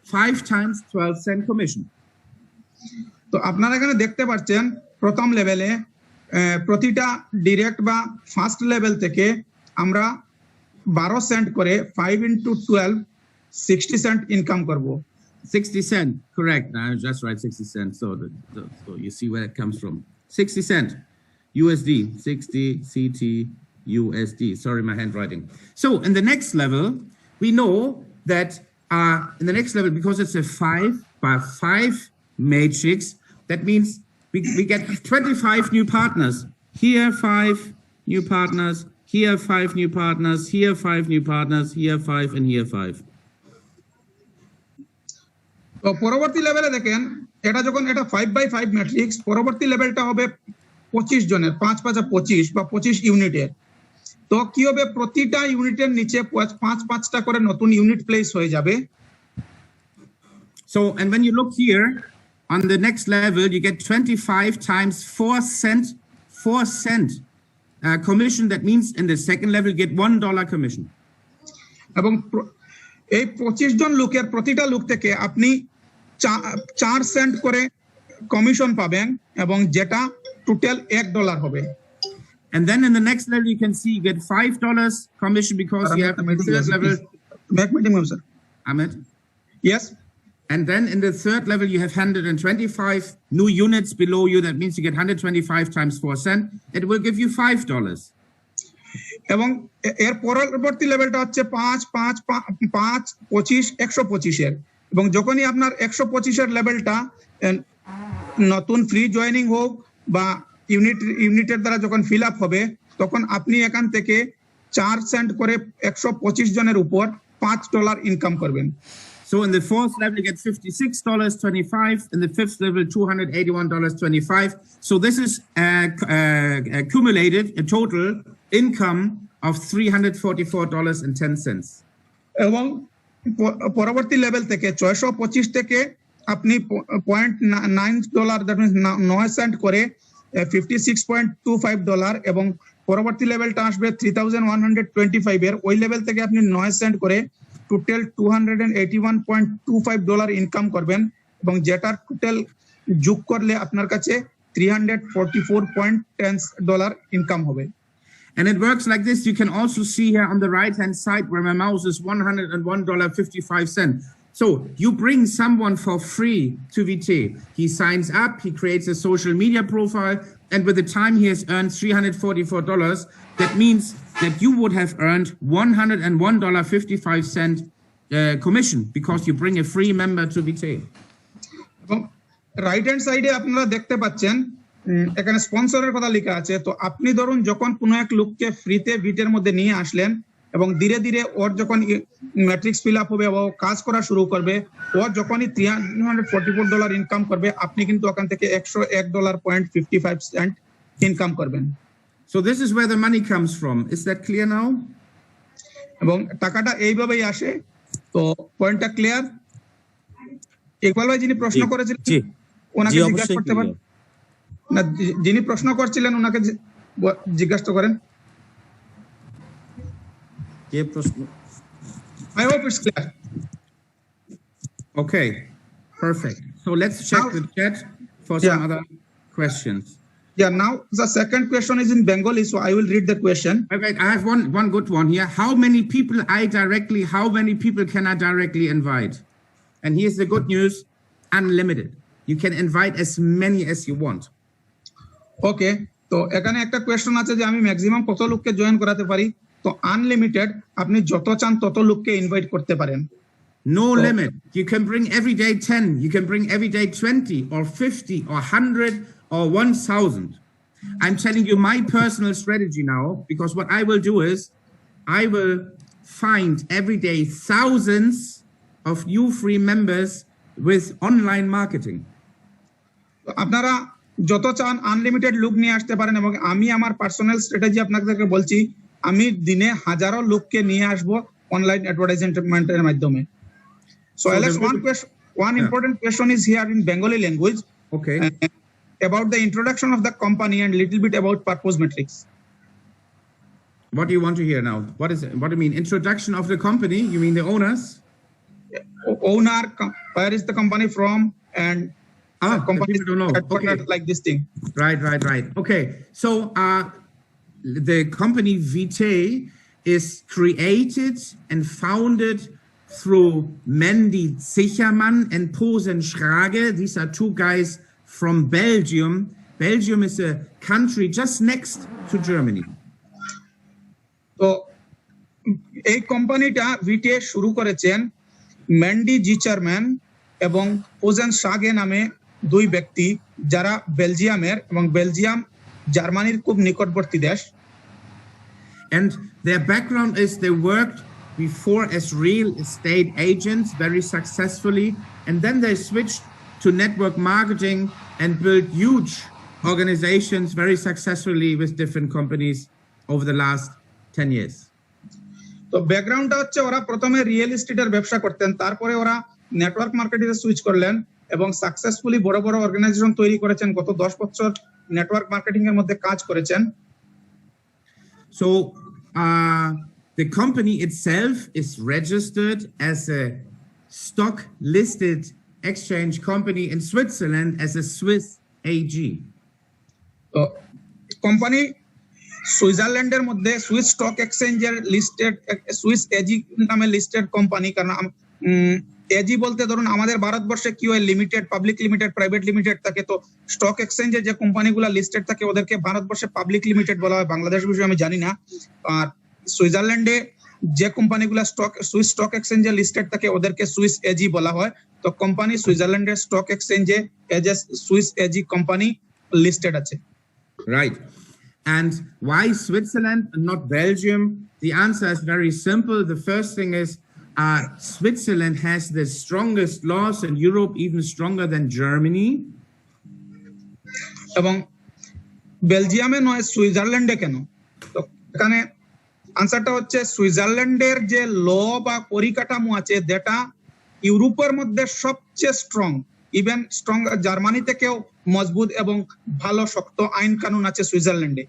5 times 12-cent commission. তো আপনারা এখানে দেখতে পাচ্ছেন প্রথম লেভেলে প্রতিটা direct বা first level থেকে আমরা 12 সেন্ট করে 5 into 12 60 সেন্ট ইনকাম করব। 60 cent, correct. I was just right, 60 cent. So so you see where it comes from. 60 cent USD, 60 CT USD. Sorry, my handwriting. So in the next level, we know that in the next level, because it's a 5x5 matrix, that means we get 25 new partners. Here 5 new partners, here 5 new partners, here 5 new partners, here 5, and here 5. তো পরবর্তী লেভেলে দেখেন এটা যখন এটা 5x5 matrix, পরবর্তী লেভেলটা হবে 25 জনের, 5 5 25 বা 25 ইউনিটের। তো কি হবে, প্রতিটা ইউনিটের নিচে 5-5টা করে নতুন ইউনিট প্লেস হয়ে যাবে। So, and when you look here on the next level, you get 25 times 4 cent commission. That means in the second level, you get $1 commission. এবং এই 25 জন লোকের প্রতিটা লোক থেকে আপনি 4 সেন্ট করে কমিশন পাবেন এবং যেটা টোটাল $1 হবে। And then in the next level, you can see you get $5 commission because you have the third level. Back meeting, sir. Ahmed? Yes. And then in the third level, you have 125 new units below you. That means you get 125 times 4 cent. It will give you $5. এবং এর পরবর্তী লেভেলটা হচ্ছে 5 5 5 25 125 এর, এবং যখনই আপনার 125 এর লেভেলটা নতুন ফ্রি জয়েনিং হোক বা ইউনিটের দ্বারা যখন ফিল আপ হবে, তখন আপনি এখান থেকে 4 সেন্ট করে 125 জনের উপর $5 ইনকাম করবেন। So in the fourth level, you get $56.25. In the fifth level, $281.25. So this is accumulated a total income of $344.10. এবং পরবর্তী লেভেল থেকে 625 থেকে আপনি $0.9, দ্যাট মিন্স 9 সেন্ট করে $56.25, এবং পরবর্তী লেভেলটা আসবে 3125 এর, ওই লেভেল থেকে আপনি 9 সেন্ট করে টোটাল $281.25 ইনকাম করবেন, এবং যেটার টোটাল যোগ করলে আপনার কাছে $344.10 ইনকাম হবে। And it works like this. You can also see here on the right-hand side where my mouse is $101.55. So you bring someone for free to VT. He signs up, he creates a social media profile, and with the time he has earned $344, that means that you would have earned $101.55 commission because you bring a free member to VT. এবং right hand সাইডে আপনারা দেখতে পাচ্ছেন এখানে স্পন্সরের কথা লেখা আছে। তো আপনি ধরুন যখন কোনো এক লোককে ফ্রিতে ভিটের মধ্যে নিয়ে আসলেন এবং ধীরে ধীরে ওর যখন ম্যাট্রিক্স ফিল আপ হবে ও কাজ করা শুরু করবে, ও যখনই $344 ইনকাম করবে, আপনি কিন্তু ওখান থেকে $101.55 ইনকাম করবেন। So this is where the money comes from. Is that clear now? এবং টাকাটা এইভাবেই আসে। তো পয়েন্টটা ক্লিয়ার? ইকবাল ভাই যিনি প্রশ্ন করেছিলেন জি ওনাকে জি, জিজ্ঞাসা অবশ্যই করতে পারেন clear। না, যিনি প্রশ্ন করছিলেন ওনাকে জিজ্ঞাসা করেন। কে প্রশ্ন? I hope it's clear. Okay, perfect. So let's check Now- the chat for some Yeah. other questions. Yeah, now the second question is in Bengali, so I will read the question. Okay, I have one good one here. How many people can I directly invite? And here's the good news, unlimited. You can invite as many as you want. Okay, তো এখানে একটা question আছে যে আমি maximum কত লোককে join করাতে পারি। তো আনলিমিটেড, আপনি যত চান তত লোককে ইনভাইট করতে পারেন। No So- limit. You can bring every day 10, you can bring every day 20 or 50 or 100 or 1,000. I'm telling you my personal strategy now, because what I will do is I will find every day thousands of new free members with online marketing. তো আপনারা যত চান unlimited লোক নিয়ে আসতে পারেন, এবং আমি আমার পার্সোনাল স্ট্র্যাটেজি আপনাদেরকে বলছি, আমি দিনে হাজারো লোককে নিয়ে আসবো অনলাইন অ্যাডভার্টাইজমেন্টের মাধ্যমে। So Alex, one important question is here in Bengali language Okay. about the introduction of the company and little bit about purpose metrics. What do you want to hear now? What do you mean? Introduction of the company? You mean the owners? Owner, where is the company from, and The company people don't know. headquartered Okay. like this thing. Right. Okay. So the company Vite is created and founded through Mandy Zicherman and Posen Schrage. These are two guys from Belgium. Belgium is a country just next to Germany. তো এই কোম্পানিটা ভিটে শুরু করেছেন Mandy জিচারম্যান এবং পোজেন শাগে নামে দুই ব্যক্তি, যারা বেলজিয়ামের, এবং বেলজিয়াম জার্মানির খুব নিকটবর্তী দেশ। And their background is they worked before as real estate agents very successfully, and then they switched to network marketing and built huge organizations very successfully with different companies over the last 10 years. তো ব্যাকগ্রাউন্ডটা হচ্ছে ওরা প্রথমে real এস্টেটের ব্যবসা করতেন, তারপরে ওরা network marketing এ switch করলেন এবং সাকসেসফুলি বড় বড় অর্গানাইজেশন তৈরি করেছেন। গত 10 বছর নেটওয়ার্ক মার্কেটিং এর মধ্যে কাজ করেছেন। So the company itself is registered as a stock listed exchange company in Switzerland as a Swiss AG. তো কোম্পানি সুইজারল্যান্ডের মধ্যে সুইস স্টক এক্সচেঞ্জের লিস্টেড, সুইস এজি নামে লিস্টেড কোম্পানি। কারণ এজি বলতে ধরুন আমাদের ভারতবর্ষে কি হয়, limited, public limited, private limited থাকে। তো স্টক এক্সচেঞ্জে যে কোম্পানিগুলো লিস্টেড থাকে ওদেরকে ভারতবর্ষে পাবলিক লিমিটেড বলা হয়। বাংলাদেশ বিষয়ে আমি জানি না। আর সুইজারল্যান্ডে যে কোম্পানিগুলো সুইস স্টক এক্সচেঞ্জে লিস্টেড থাকে ওদেরকে সুইস এজি বলা হয়। তো কোম্পানি সুইজারল্যান্ডের স্টক এক্সচেঞ্জে as a Swiss AG company listed আছে। Right. And why Switzerland and not Belgium? The answer is very simple. The first thing is Switzerland has the strongest laws in Europe, even stronger than Germany. এবং বেলজিয়ামে নয়, সুইজারল্যান্ডে কেন? তো এখানে আনসারটা হচ্ছে সুইজারল্যান্ডের যে ল বা পরিকাঠামো আছে যেটা ইউরোপের মধ্যে সবচেয়ে স্ট্রং, ইভেন স্ট্রং জার্মানি থেকেও মজবুত এবং ভালো শক্ত আইন কানুন আছে সুইজারল্যান্ডে।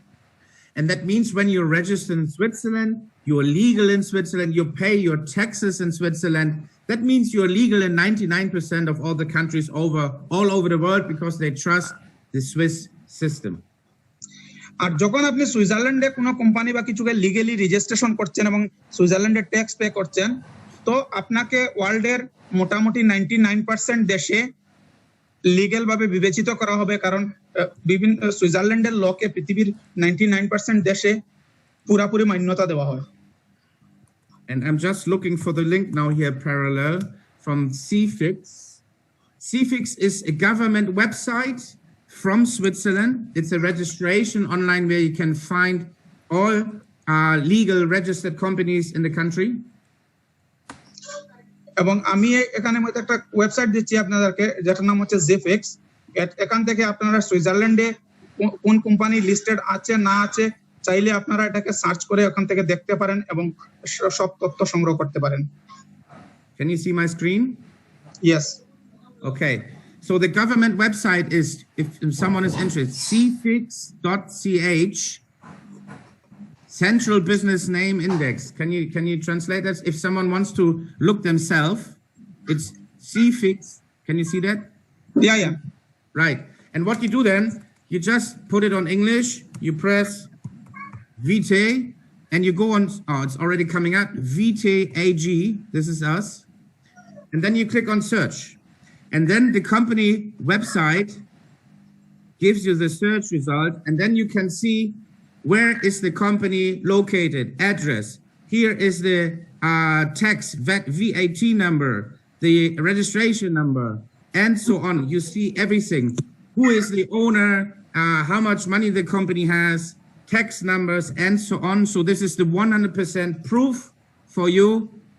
And that means when you're registered in Switzerland, you're legal in Switzerland, you pay your taxes in Switzerland. That means you're legal in 99% of all the countries all over the world because they trust the Swiss system. আর যখন আপনি সুইজারল্যান্ডে কোনো company বা কিছুকে legally registration করছেন এবং সুইজারল্যান্ডে tax pay করছেন, তো আপনাকে ওয়ার্ল্ডের মোটামুটি 99% দেশে লিগ্যাল ভাবে বিবেচিত করা হবে, কারণ বিভিন্ন সুইজারল্যান্ডের লকে পৃথিবীর 99% দেশে পুরাপুরি মান্যতা দেওয়া হয়। And I'm just looking for the link now here parallel from CFIX. CFIX is a government website from Switzerland. It's a registration online where you can find all legal registered companies in the country. এবং আমি এখানে মধ্যে একটা website দিচ্ছি আপনাদেরকে, যেটার নাম হচ্ছে ZFX। এখান থেকে আপনারা সুইজারল্যান্ডে কোন কোম্পানি লিস্টেড আছে না আছে চাইলে আপনারা এটাকে সার্চ করে ওখান থেকে দেখতে পারেন এবং সব তথ্য সংগ্রহ করতে পারেন। Can you see my screen? Yes. Okay. So the government website is, if someone is interested, cfix.ch, Central Business Name Index. Can you translate that? If someone wants to look themselves, it's CFIX. Can you see that? Yeah. Right. And what you do then, you just put it on English, you press Vitae, and you go on, oh, it's already coming up, Vitae AG, this is us. And then you click on search. And then the company website gives you the search result, and then you can see where is the company located, address. Here is the tax, VAT number, the registration number, and so on. You see everything. Who is the owner, how much money the company has, tax numbers, and so on. So this is the 100% proof for you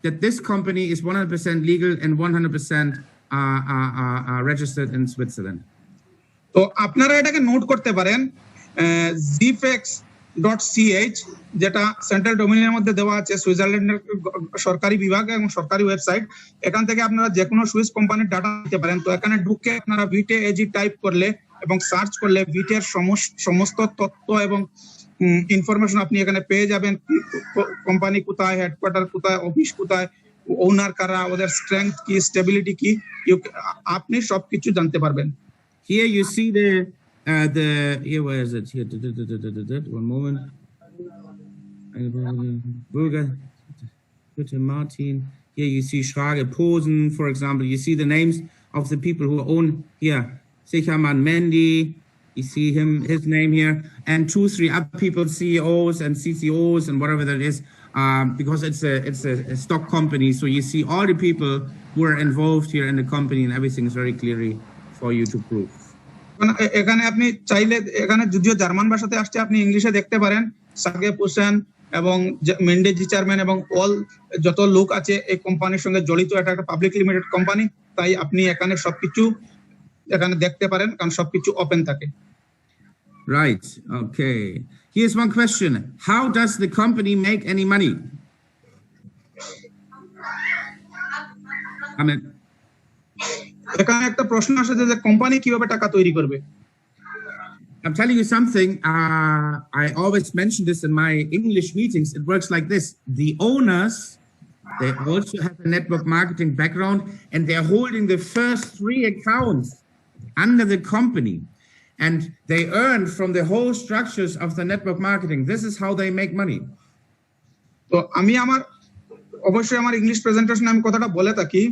that this company is 100% legal and 100% registered in Switzerland. তো আপনারা এটাকে note করতে পারেন, zfx.ch, যেটা central ডোমেইনের মধ্যে দেওয়া আছে, সুইজারল্যান্ডের সরকারি বিভাগ এবং সরকারি ওয়েবসাইট। এখান থেকে আপনারা যে কোনো সুইস কোম্পানির ডাটা নিতে পারেন। তো এখানে ঢুকে আপনারা ভিটে এজি টাইপ করলে এবং সার্চ করলে ভিটের সমস্ত তথ্য এবং ইনফরমেশন আপনি এখানে পেয়ে যাবেন। কোম্পানি কোথায়, হেডকোয়ার্টার কোথায়, অফিস কোথায়, ওনার কারা, ওদের স্ট্রেংথ কি, স্টেবিলিটি কি, আপনি সবকিছু জানতে পারবেন। Here you see here, where is it? Here, one moment. Bürger, Bitte Martin. Here you see Schrage Posen, for example. You see the names of the people who own here. Sicherman Mendy, you see his name here, and 2-3 other people, CEOs and CCOs and whatever that is, because it's a stock company. So you see all the people who are involved here in the company, and everything is very clearly for you to prove. এখানে আপনি চাইলে, এখানে যদিও German ভাষাতে আসছে, আপনি ইংলিশে দেখতে পারেন সার্গে পোসেন এবং মেন্ডে জি চেয়ারম্যান এবং অল যত লোক আছে এই কোম্পানির সঙ্গে জড়িত। এটা একটা পাবলিক লিমিটেড কোম্পানি, তাই আপনি এখানে সবকিছু এখানে দেখতে পারেন, কারণ সবকিছু ওপেন থাকে। Right. Okay. Here's one question. How does the company make any money? এখানে একটা প্রশ্ন আসে যে কোম্পানি কিভাবে টাকা তৈরি করবে। I'm telling you something. I always mention this in my English meetings. It works like this. The owners, they also have a network marketing background, and they're holding the first 3 accounts under the company. And they earn from the whole structures of the network marketing. This is how they make money. তো আমি অবশ্যই আমার English প্রেজেন্টেশনে আমি কথাটা বলে থাকি।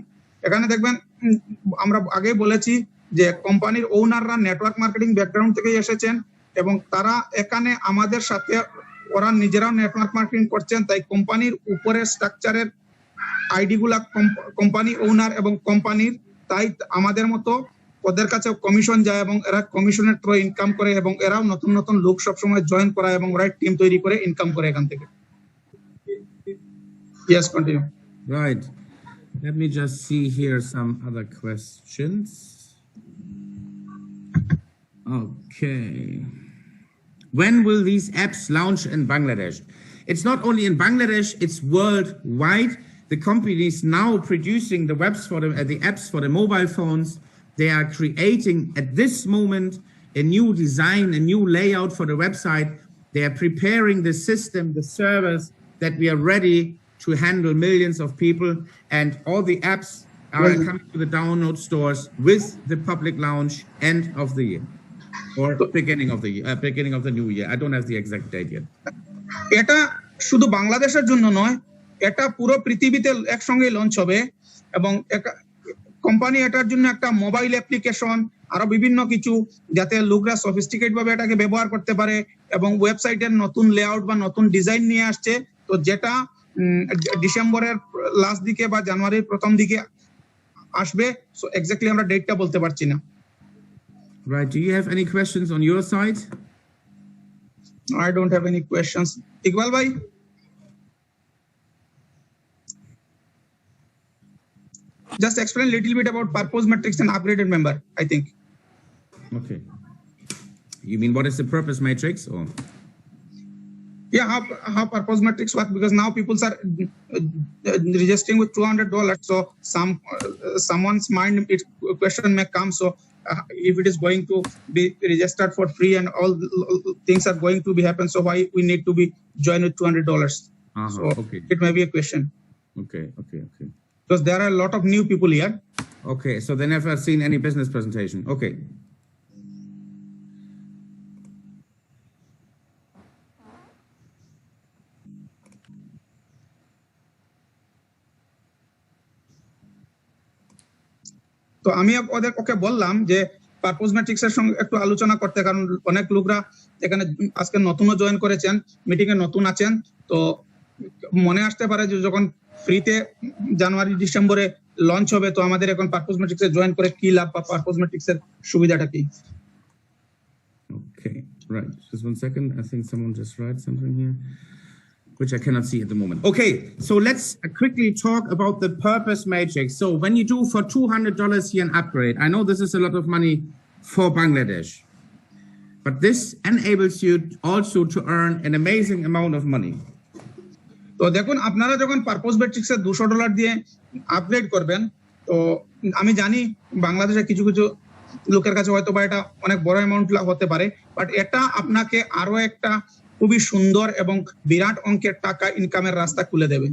এখানে দেখবেন আমরা আগেই বলেছি যে কোম্পানির ওনাররা নেটওয়ার্ক মার্কেটিং ব্যাকগ্রাউন্ড থেকে এসেছেন এবং তারা এখানে আমাদের সাথে, ওরা নিজেরাও নেটওয়ার্ক মার্কেটিং করছেন। তাই কোম্পানির উপরের স্ট্রাকচারের আইডি গুলা কোম্পানি ওনার এবং কোম্পানির, তাই আমাদের মতো ওদের কাছে কমিশন যায় এবং এরা কমিশনের থ্রু ইনকাম করে এবং এরাও নতুন নতুন লোক সবসময় জয়েন করায় এবং ওরা টিম তৈরি করে ইনকাম করে এখান থেকে। Yes, continue. Right. Let me just see here some other questions. Okay. When will these apps launch in Bangladesh? It's not only in Bangladesh, it's worldwide. The companies now producing the apps for the mobile phones. They are creating at this moment a new design, a new layout for the website. They are preparing the system, the servers, that we are ready to handle millions of people, and all the apps are coming to the download stores with the public launch end of the year. Or beginning of the new year. I don't have the exact date yet. এটা শুধু বাংলাদেশের জন্য নয়, এটা পুরো পৃথিবীতে একসঙ্গে launch হবে এবং কোম্পানি এটার জন্য একটা মোবাইল অ্যাপ্লিকেশন আরো বিভিন্ন কিছু যাতে লোকরা সফিস্টিকেট ভাবে এটাকে ব্যবহার করতে পারে এবং ওয়েবসাইটের নতুন লেআউট বা নতুন ডিজাইন নিয়ে আসছে, তো যেটা ডিসেম্বরের লাস্ট দিকে বা জানুয়ারির প্রথম দিকে আসবে। সো এক্স্যাক্টলি আমরা ডেটটা বলতে পারছি না। Right. Do you have any questions on your side? I don't have any questions. Iqbal bhai? Just explain a little bit about purpose matrix and upgraded member, I think. Okay. You mean what is the purpose matrix? Or Yeah, how purpose matrix work, because now people are registering with $200. So someone's mind question may come. So if it is going to be registered for free and all things are going to be happen, so why we need to be joined with $200? So okay. It may be a question. Okay. Because there are a lot of new people here. Okay, so they never seen any business presentation. Okay. তো আমি ওকে বললাম যে purpose matrix এর সঙ্গে একটু আলোচনা করতে, কারণ অনেক লোকরা এখানে আজকে নতুনও জয়েন করেছেন, মিটিং এ নতুন আছেন, তো মনে আসতে পারে যে যখন ফ্রিতে জানুয়ারি ডিসেম্বরে লঞ্চ হবে তো আমাদের এখন পারপোজ ম্যাট্রিক্স এ জয়েন করে কি লাভ বা পারপোজ ম্যাট্রিক্স এর সুবিধাটা কি। Okay, right. Just 1 second. I think someone just wrote something here, which I cannot see at the moment. Okay, so let's quickly talk about the purpose matrix. So when you do for $200 here an upgrade, I know this is a lot of money for Bangladesh, but this enables you also to earn an amazing amount of money. তো দেখুন, আপনারা যখন purpose matrix এ $200 দিয়ে upgrade করবেন, তো আমি জানি বাংলাদেশে কিছু কিছু লোকের কাছে হয়তো বা এটা অনেক বড় অ্যামাউন্ট হতে পারে, বাট এটা আপনাকে আরো একটা খুবই সুন্দর এবং বিরাট অঙ্কের টাকা ইনকামের রাস্তা খুলে দেবে।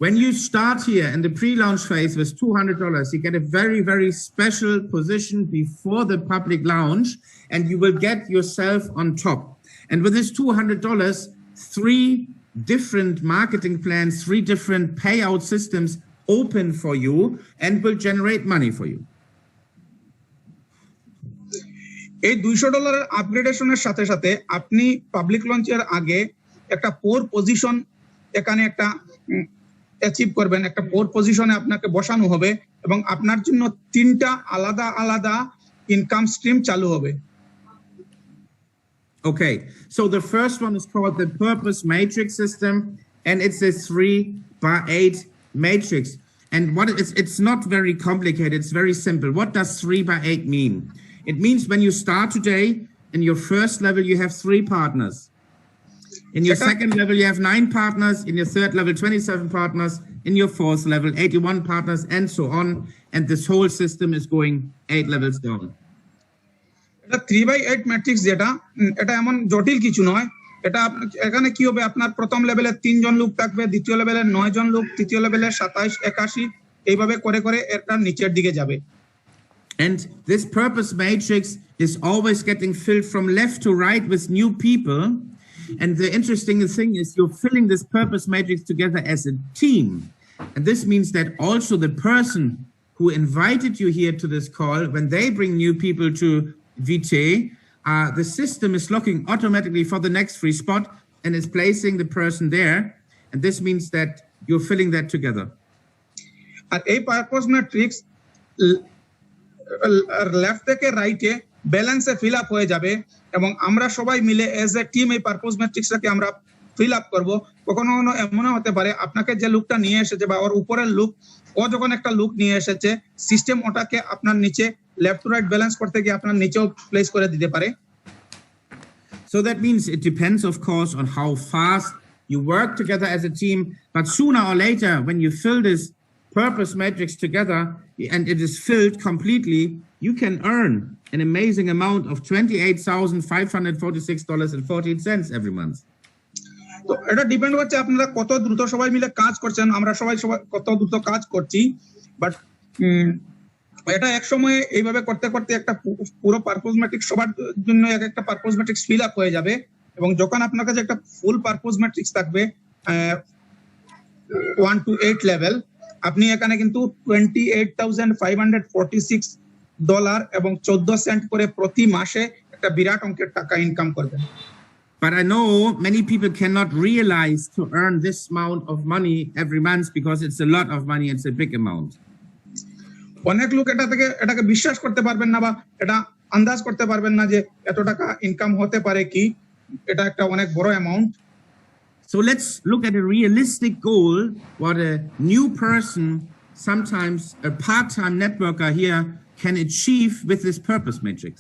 When you start here in the pre-launch phase with $200, you get a very, very special position before the public launch, and you will get yourself on top. And with this $200, 3 different marketing plans, 3 different payout systems open for you and will generate money for you. এই $200 আপগ্রেডেশনের সাথে সাথে আপনি public লঞ্চের আগে একটা পোর position এখানে একটা achieve করবেন, একটা পোর পজিশনে আপনাকে বসানো হবে এবং আপনার জন্য 3টা আলাদা আলাদা ইনকাম স্ট্রিম চালু হবে। Okay, so the first one is called the purpose matrix system, and it's a 3x8 matrix. And it's not very complicated, it's very simple. What does 3x8 mean? It means when you start today, in your first level, you have 3 partners. In your second level, you have 9 partners. In your third level, 27 partners. In your fourth level, 81 partners, and so on. And this whole system is going 8 levels down. এটা 3x8 matrix যেটা, এটা এমন জটিল কিছু নয়। এটা এখানে কি হবে, আপনার প্রথম লেভেলে 3 জন লোক থাকবে, দ্বিতীয় লেভেলে 9 জন লোক, তৃতীয় লেভেলে 27, 81, এইভাবে করে করে এটা নিচের দিকে যাবে। And this purpose matrix is always getting filled from left to right with new people. And the interesting thing is you're filling this purpose matrix together as a team. And this means that also the person who invited you here to this call, when they bring new people to VT, the system is looking automatically for the next free spot and is placing the person there. And this means that you're filling that together. আর এই purpose matrix left থেকে রাইটে ব্যালেন্সে fill up হয়ে যাবে এবং আমরা সবাই মিলে এজ এ টিম এই পারপোজ ম্যাট্রিক্সটাকে আমরা ফিল আপ করব। কখনো কখনো এমনও হতে পারে আপনাকে যে লুকটা নিয়ে এসেছে বা ওর উপরের লুক, ও যখন একটা লুক নিয়ে এসেছে, সিস্টেম ওটাকে আপনার নিচে লেফট টু রাইট ব্যালেন্স করতে গিয়ে আপনার নিচেও প্লেস করে দিতে পারে। So that means it depends, of course, on how fast you work together as a team. But sooner or later, when you fill this purpose matrix together and it is filled completely, you can earn an amazing amount of $28,546.14 every month. তো এটা depend করছে আপনারা কত দ্রুত সবাই মিলে কাজ করছেন। আমরা সবাই কত দ্রুত কাজ করছি, বাট এটা এক সময়ে এইভাবে করতে করতে একটা পুরো পারপোজ ম্যাট্রিক্স সবার জন্য এক একটা পারপোজ ম্যাট্রিক্স ফিল আপ হয়ে যাবে, এবং যখন আপনার কাছে একটা ফুল পারপোজ ম্যাট্রিক্স থাকবে 1 to 8 লেভেল, আপনি এখানে কিন্তু $28,546 এবং 14 সেন্ট করে প্রতি মাসে একটা বিরাট অঙ্কের টাকা ইনকাম করবেন। But I know many people cannot realize to earn this amount of money every month because it's a lot of money, it's a big amount. অনেক লোক এটাকে বিশ্বাস করতে পারবেন না বা এটা আন্দাজ করতে পারবেন না যে এত টাকা ইনকাম হতে পারে, কি এটা একটা অনেক বড় amount. So let's look at a realistic goal, what a new person, sometimes a part-time networker here, can achieve with this purpose matrix.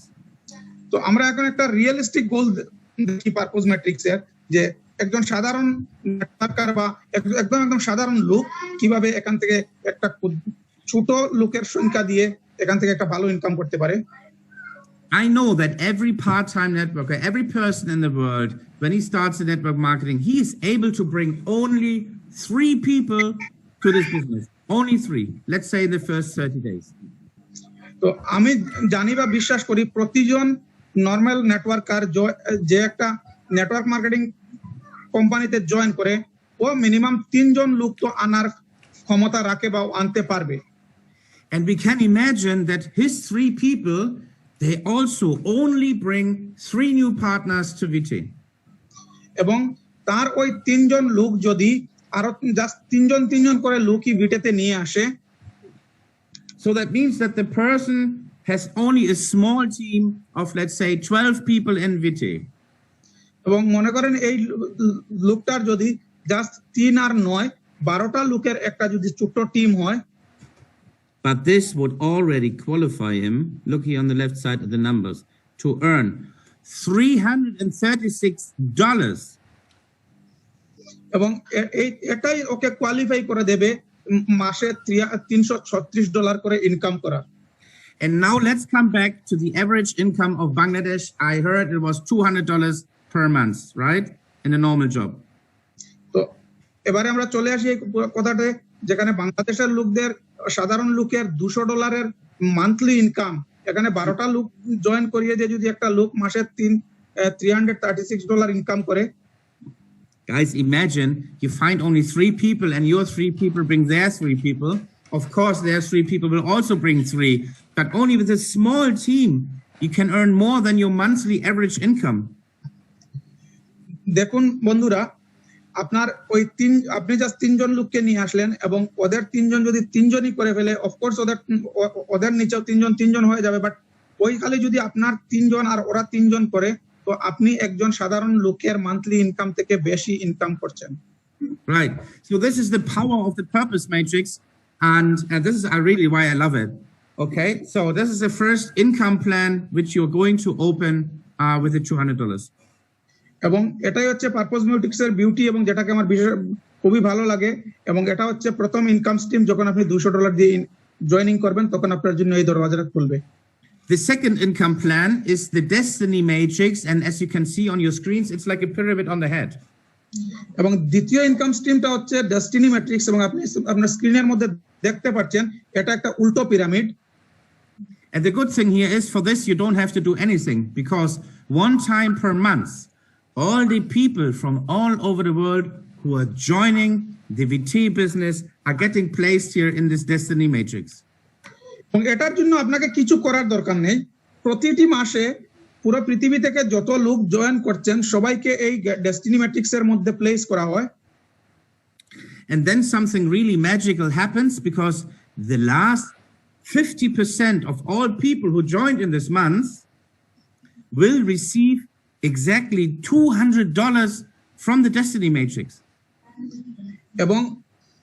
তো আমরা এখন একটা রিয়েলিস্টিক গোল দেখি পারপোজ ম্যাট্রিক্স এর, যে একজন সাধারণ নেটওয়ার্কার বা একদম সাধারণ লোক কিভাবে এখান থেকে একটা ছোট লোকের সংখ্যা দিয়ে এখান থেকে একটা ভালো ইনকাম করতে পারে। I know that every part-time networker, every person in the world, when he starts a network marketing, he is able to bring only 3 people to this business. Only 3. Let's say the first 30 days. তো আমি জানি বা বিশ্বাস করি প্রতিজন normal networker যে একটা network marketing কোম্পানিতে জয়েন করে, ও মিনিমাম 3 জন লোক তো আনার ক্ষমতা রাখে বা আনতে পারবে। And we can imagine that his 3 people, they also only bring 3 new partners to VT. এবং তার ওই 3 জন লোক যদি আরো জাস্ট 3 জন করে লোকই ভিটেতে নিয়ে আসে, So that means that the person has only a small team of, let's say, 12 people in VT. এবং মনে করেন এই লোকটার যদি জাস্ট 3 আর 9 12টা লোকের একটা যদি ছোট টিম হয়, But this would already qualify him, look here on the left side of the numbers, to earn $336. এবং এটাই ওকে কোয়ালিফাই করে দেবে মাসে $336 করে ইনকাম করা। And now let's come back to the average income of Bangladesh. I heard it was $200 per month, right? In a normal job. তো এবারে আমরা চলে আসি এই কথাতে, যেখানে বাংলাদেশের লোকদের সাধারণ লোকের $200 মান্থলি ইনকাম, এখানে 12টা লোক জয়েন করিয়ে দিয়ে যদি একটা লোক মাসে $336 ইনকাম করে। Guys, imagine you find only 3 people and your 3 people bring their 3 people. Of course, their 3 people will also bring 3, but only with a small team, you can earn more than your monthly average income. দেখুন বন্ধুরা, আপনার আপনি just 3 জন লোককে নিয়ে আসলেন এবং ওদের 3 জন যদি 3 জনই করে ফেলে, অফকোর্স ওদের নিচেও 3 জন হয়ে যাবে, বাট ওই খালি যদি আপনার 3 জন আর ওরা 3 জন করে, তো আপনি একজন সাধারণ লোকের মান্থলি ইনকাম থেকে বেশি ইনকাম করছেন। Right. So this is the power of the purpose matrix, and this is really why I love it. Okay. So this is the first income plan which you're going to open with the $200. এবং এটাই হচ্ছে purpose matrix এর beauty, এবং যেটাকে আমার খুবই ভালো লাগে, এবং এটা হচ্ছে প্রথম ইনকাম স্ট্রিম। যখন আপনি $200 দিয়ে জয়েনিং করবেন, তখন আপনার জন্য এই দরজাটা খুলবে। The second income plan is the Destiny Matrix, and as you can see on your screens, it's like a pyramid on the head. এবং দ্বিতীয় ইনকাম স্ট্রিমটা হচ্ছে ডেস্টিনি ম্যাট্রিক্স, এবং আপনি আপনার স্ক্রিনের মধ্যে দেখতে পাচ্ছেন এটা একটা উল্টো pyramid. And the good thing here is, for this you don't have to do anything, because 1 time per month, all the people from all over the world who are joining the VT business are getting placed here in this Destiny Matrix. এবং এটার জন্য আপনাকে কিছু করার দরকার নেই। প্রতিটি মাসে পুরো পৃথিবী থেকে যত লোক জয়েন করছেন সবাইকে এই ডেস্টিনি ম্যাট্রিক্স এর মধ্যে প্লেস করা হয়। And then something really magical happens, because the last 50% of all people who joined in this month will receive exactly $200 from the Destiny Matrix. এবং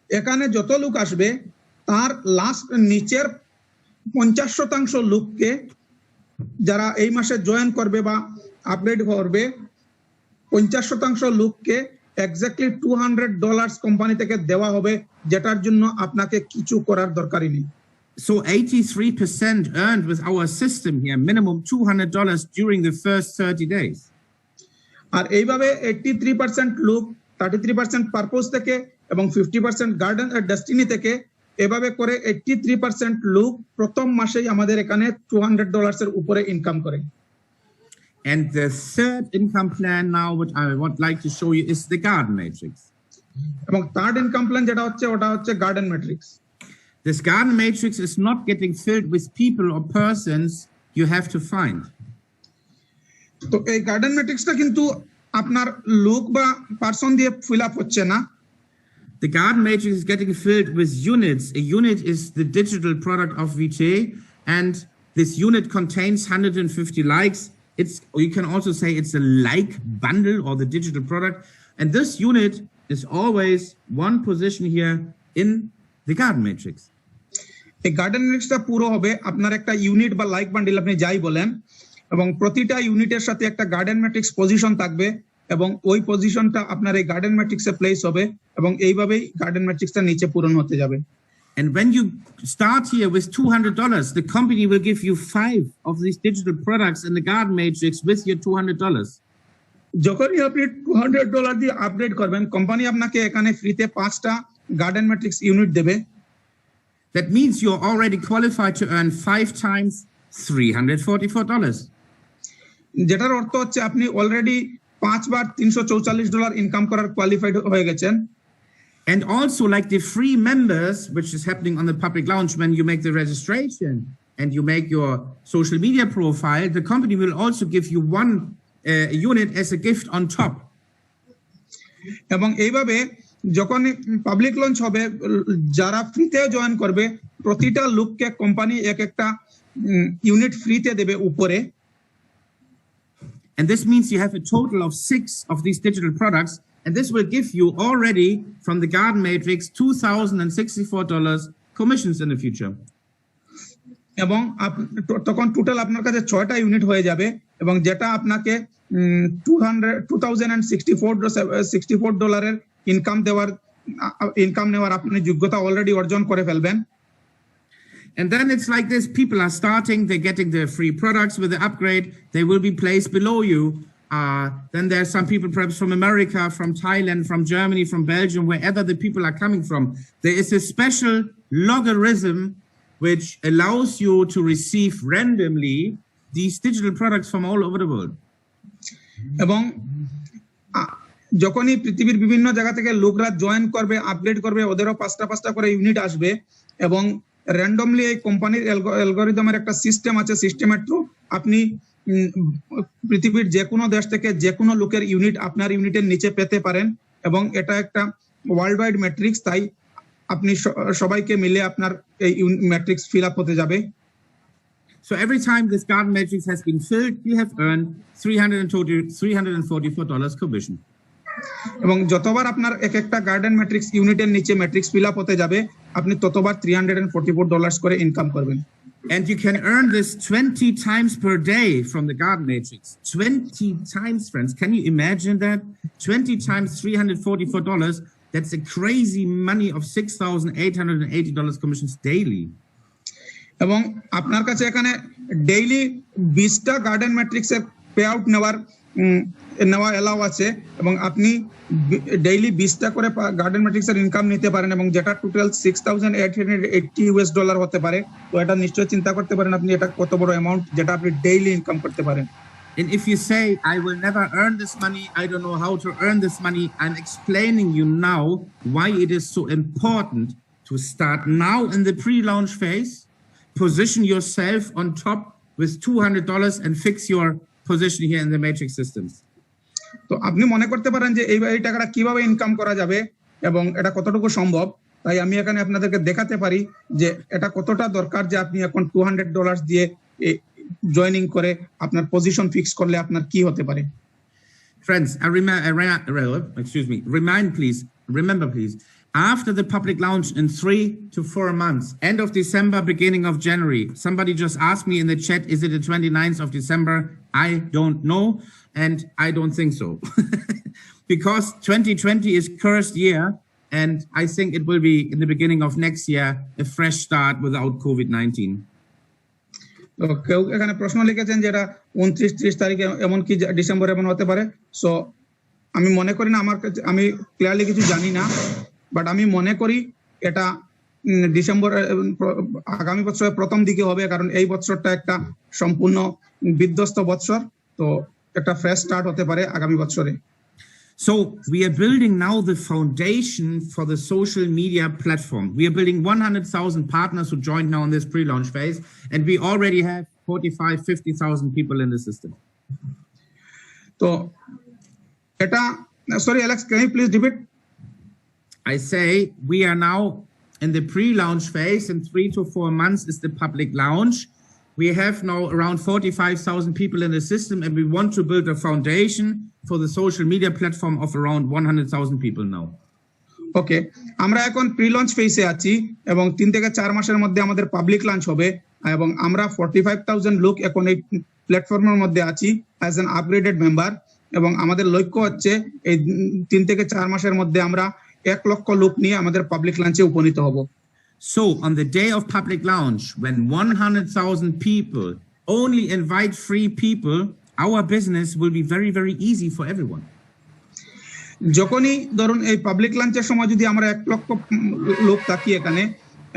এখানে যত লোক আসবে তার লাস্ট নিচের 50% লোককে, যারা এই মাসে জয়েন করবে বা আপগ্রেড করবে, 50% লোককে এক্স্যাক্টলি $200 কোম্পানি থেকে দেওয়া হবে, যেটার জন্য আপনাকে কিছু করার দরকারই নেই। So 83% earned with our system here, minimum $200 during the first 30 days. আর এইভাবে 83% লোক 33% পারপোজ থেকে এবং 50% গার্ডেন ডেস্টিনি থেকে এভাবে করে 83% লোক প্রথম মাসেই আমাদের এখানে $200 এর উপরে ইনকাম করে। And the third income plan now, what I would like to show you, is the garden matrix. এবং থার্ড ইনকাম প্ল্যান যেটা হচ্ছে ওটা হচ্ছে garden matrix. This garden matrix is not getting filled with people or persons you have to find. তো এই garden ম্যাট্রিক্সটা কিন্তু আপনার লোক বা পারসন দিয়ে ফিল আপ হচ্ছে না। The garden matrix is getting filled with units. A unit is the digital product of VJ, and this unit contains 150 likes. Or you can also say it's a like bundle or the digital product. And this unit is always one position here in the garden matrix. এই garden ম্যাট্রিক্সটা পুরো হবে আপনার একটা unit বা like bundle আপনি যাই বলেন, এবং প্রতিটা ইউনিটের সাথে একটা গার্ডেন ম্যাট্রিক্স পজিশন থাকবে এবং ওই পজিশনটা আপনার এই গার্ডেন ম্যাট্রিক্সে প্লেস হবে এবং এইভাবেই গার্ডেন ম্যাট্রিক্সটা নিচে পূরণ হতে যাবে। And when you start here with $200, the company will give you 5 of these digital products in the garden matrix with your $200. যখনই আপনি $200 দিয়ে আপগ্রেড করবেন, কোম্পানি আপনাকে এখানে ফ্রিতে 5টা গার্ডেন ম্যাট্রিক্স ইউনিট দেবে। That means you're already qualified to earn 5 times $344. যেটার অর্থ হচ্ছে আপনি অলরেডি 5 বার $344 ইনকাম করার কোয়ালিফাইড হয়ে গেছেন। And also, like the free members, which is happening on the public launch, when you make the registration and you make your social media profile, the company will also give you one unit as a gift on top. এবং এইভাবে যখন public launch হবে, যারা ফ্রিতে join করবে প্রতিটা লোককে company এক একটা ইউনিট ফ্রিতে দেবে উপরে। And this means you have a total of 6 of these digital products, and this will give you already from the garden matrix $2,064 commissions in the future. এবং তখন টোটাল আপনার কাছে 6টা ইউনিট হয়ে যাবে এবং যেটা আপনাকে $2,064 ইনকাম নেওয়ার আপনি যোগ্যতা অলরেডি অর্জন করে ফেলবেন। And then it's like this, people are starting, they're getting their free products with the upgrade, they will be placed below you. Then there are some people perhaps from America, from Thailand, from Germany, from Belgium, wherever the people are coming from. There is a special logarithm which allows you to receive randomly these digital products from all over the world. এবং যখনই পৃথিবীর বিভিন্ন জায়গা থেকে লোকরা join করবে, upgrade করবে, ওদেরও 5টা করে ইউনিট আসবে এবং র্যান্ডমলি এই কোম্পানির অ্যালগরিদমের একটা সিস্টেম আছে, সিস্টেমের থ্রু আপনি পৃথিবীর যে কোনো দেশ থেকে যে কোনো লোকের ইউনিট আপনার ইউনিটের নিচে পেতে পারেন এবং এটা একটা ওয়ার্ল্ড ওয়াইড ম্যাট্রিক্স, তাই আপনি সবাইকে মিলে আপনার এই ম্যাট্রিক্স ফিল আপ হতে যাবে। So every time this garden matrix has been filled, you have earned $344 commission. এবং যতবার আপনার এক একটা গার্ডেন ম্যাট্রিক্স ইউনিটের নিচে ম্যাট্রিক্স ফিল আপ হতে যাবে, আপনি ততবার $344 করে ইনকাম করবেন। And you can earn this 20 times per day from the garden matrix. 20 times, friends. Can you imagine that? 20 times $344. That's a crazy money of $6,880 commissions daily. এবং আপনার কাছে এখানে ডেইলি 20টা গার্ডেন ম্যাট্রিক্সের পে আউট নেওয়া allow আছে এবং আপনি daily 20টা করে গার্ডেন ম্যাট্রিক্সের ইনকাম নিতে পারেন এবং যেটা টোটাল $6,880 হতে পারে। তো এটা নিশ্চয়ই চিন্তা করতে পারেন আপনি এটা কত বড় অ্যামাউন্ট যেটা আপনি ডেইলি ইনকাম করতে পারেন। And if you say, I will never earn this money, I don't know how to earn this money, I'm explaining you now why it is so important to start now in the pre-launch phase, position yourself on top with $200 and fix your position here in the matrix systems. তো আপনি মনে করতে পারেন যে এই টাকাটা কিভাবে income করা যাবে এবং এটা কতটুকু সম্ভব, তাই আমি এখানে আপনাদেরকে দেখাতে পারি যে এটা কতটা দরকার যে আপনি এখন $200 দিয়ে জয়েনিং করে আপনার পজিশন ফিক্স করলে আপনার কি হতে পারে। Friends, remember please, after the public launch in 3 to 4 months, end of December, beginning of January, somebody just asked me in the chat, is it the 29th of December? I don't know, and I don't think so. Because 2020 is cursed year, and I think it will be in the beginning of next year, a fresh start without COVID-19. তো কেউ এখানে প্রশ্ন লিখেছেন যেটা 29-30 তারিখে এমন কি December এমন হতে পারে। সো আমি মনে করি না, আমি ক্লিয়ারলি কিছু জানি না, বাট আমি মনে করি এটা ডিসেম্বর আগামী বছরের প্রথম দিকে হবে, কারণ এই বছরটা একটা সম্পূর্ণ বিধ্বস্ত বছর। তো একটা ফ্রেশ স্টার্ট হতে পারে আগামী বছরে। So we are building now the foundation for the social media platform. We are building 100,000 partners who joined now in this pre-launch phase, and we already have 50,000 people in the system. তো এটা, sorry Alex, can you please repeat? I say we are now in the pre-launch phase. In 3 to 4 months is the public launch. We have now around 45,000 people in the system, and we want to build a foundation for the social media platform of around 100,000 people now. ওকে, আমরা এখন pre launch ফেজে আছি এবং 3 থেকে 4 মাসের মধ্যে আমাদের public launch হবে, এবং আমরা 45,000 লোক এখন এই প্ল্যাটফর্মের মধ্যে আছি অ্যাজ অ্যান আপগ্রেডেড মেম্বার, এবং আমাদের লক্ষ্য হচ্ছে এই 3 থেকে 4 মাসের মধ্যে আমরা 1 লক্ষ লোক নিয়ে আমাদের পাবলিক লঞ্চে উপনীত হব। So on the day of public launch, when 100,000 people only invite free people, our business will be very, very easy for everyone. যখনই ধরুন এই পাবলিক লঞ্চের সময় যদি আমরা 1 লক্ষ লোক থাকি এখানে,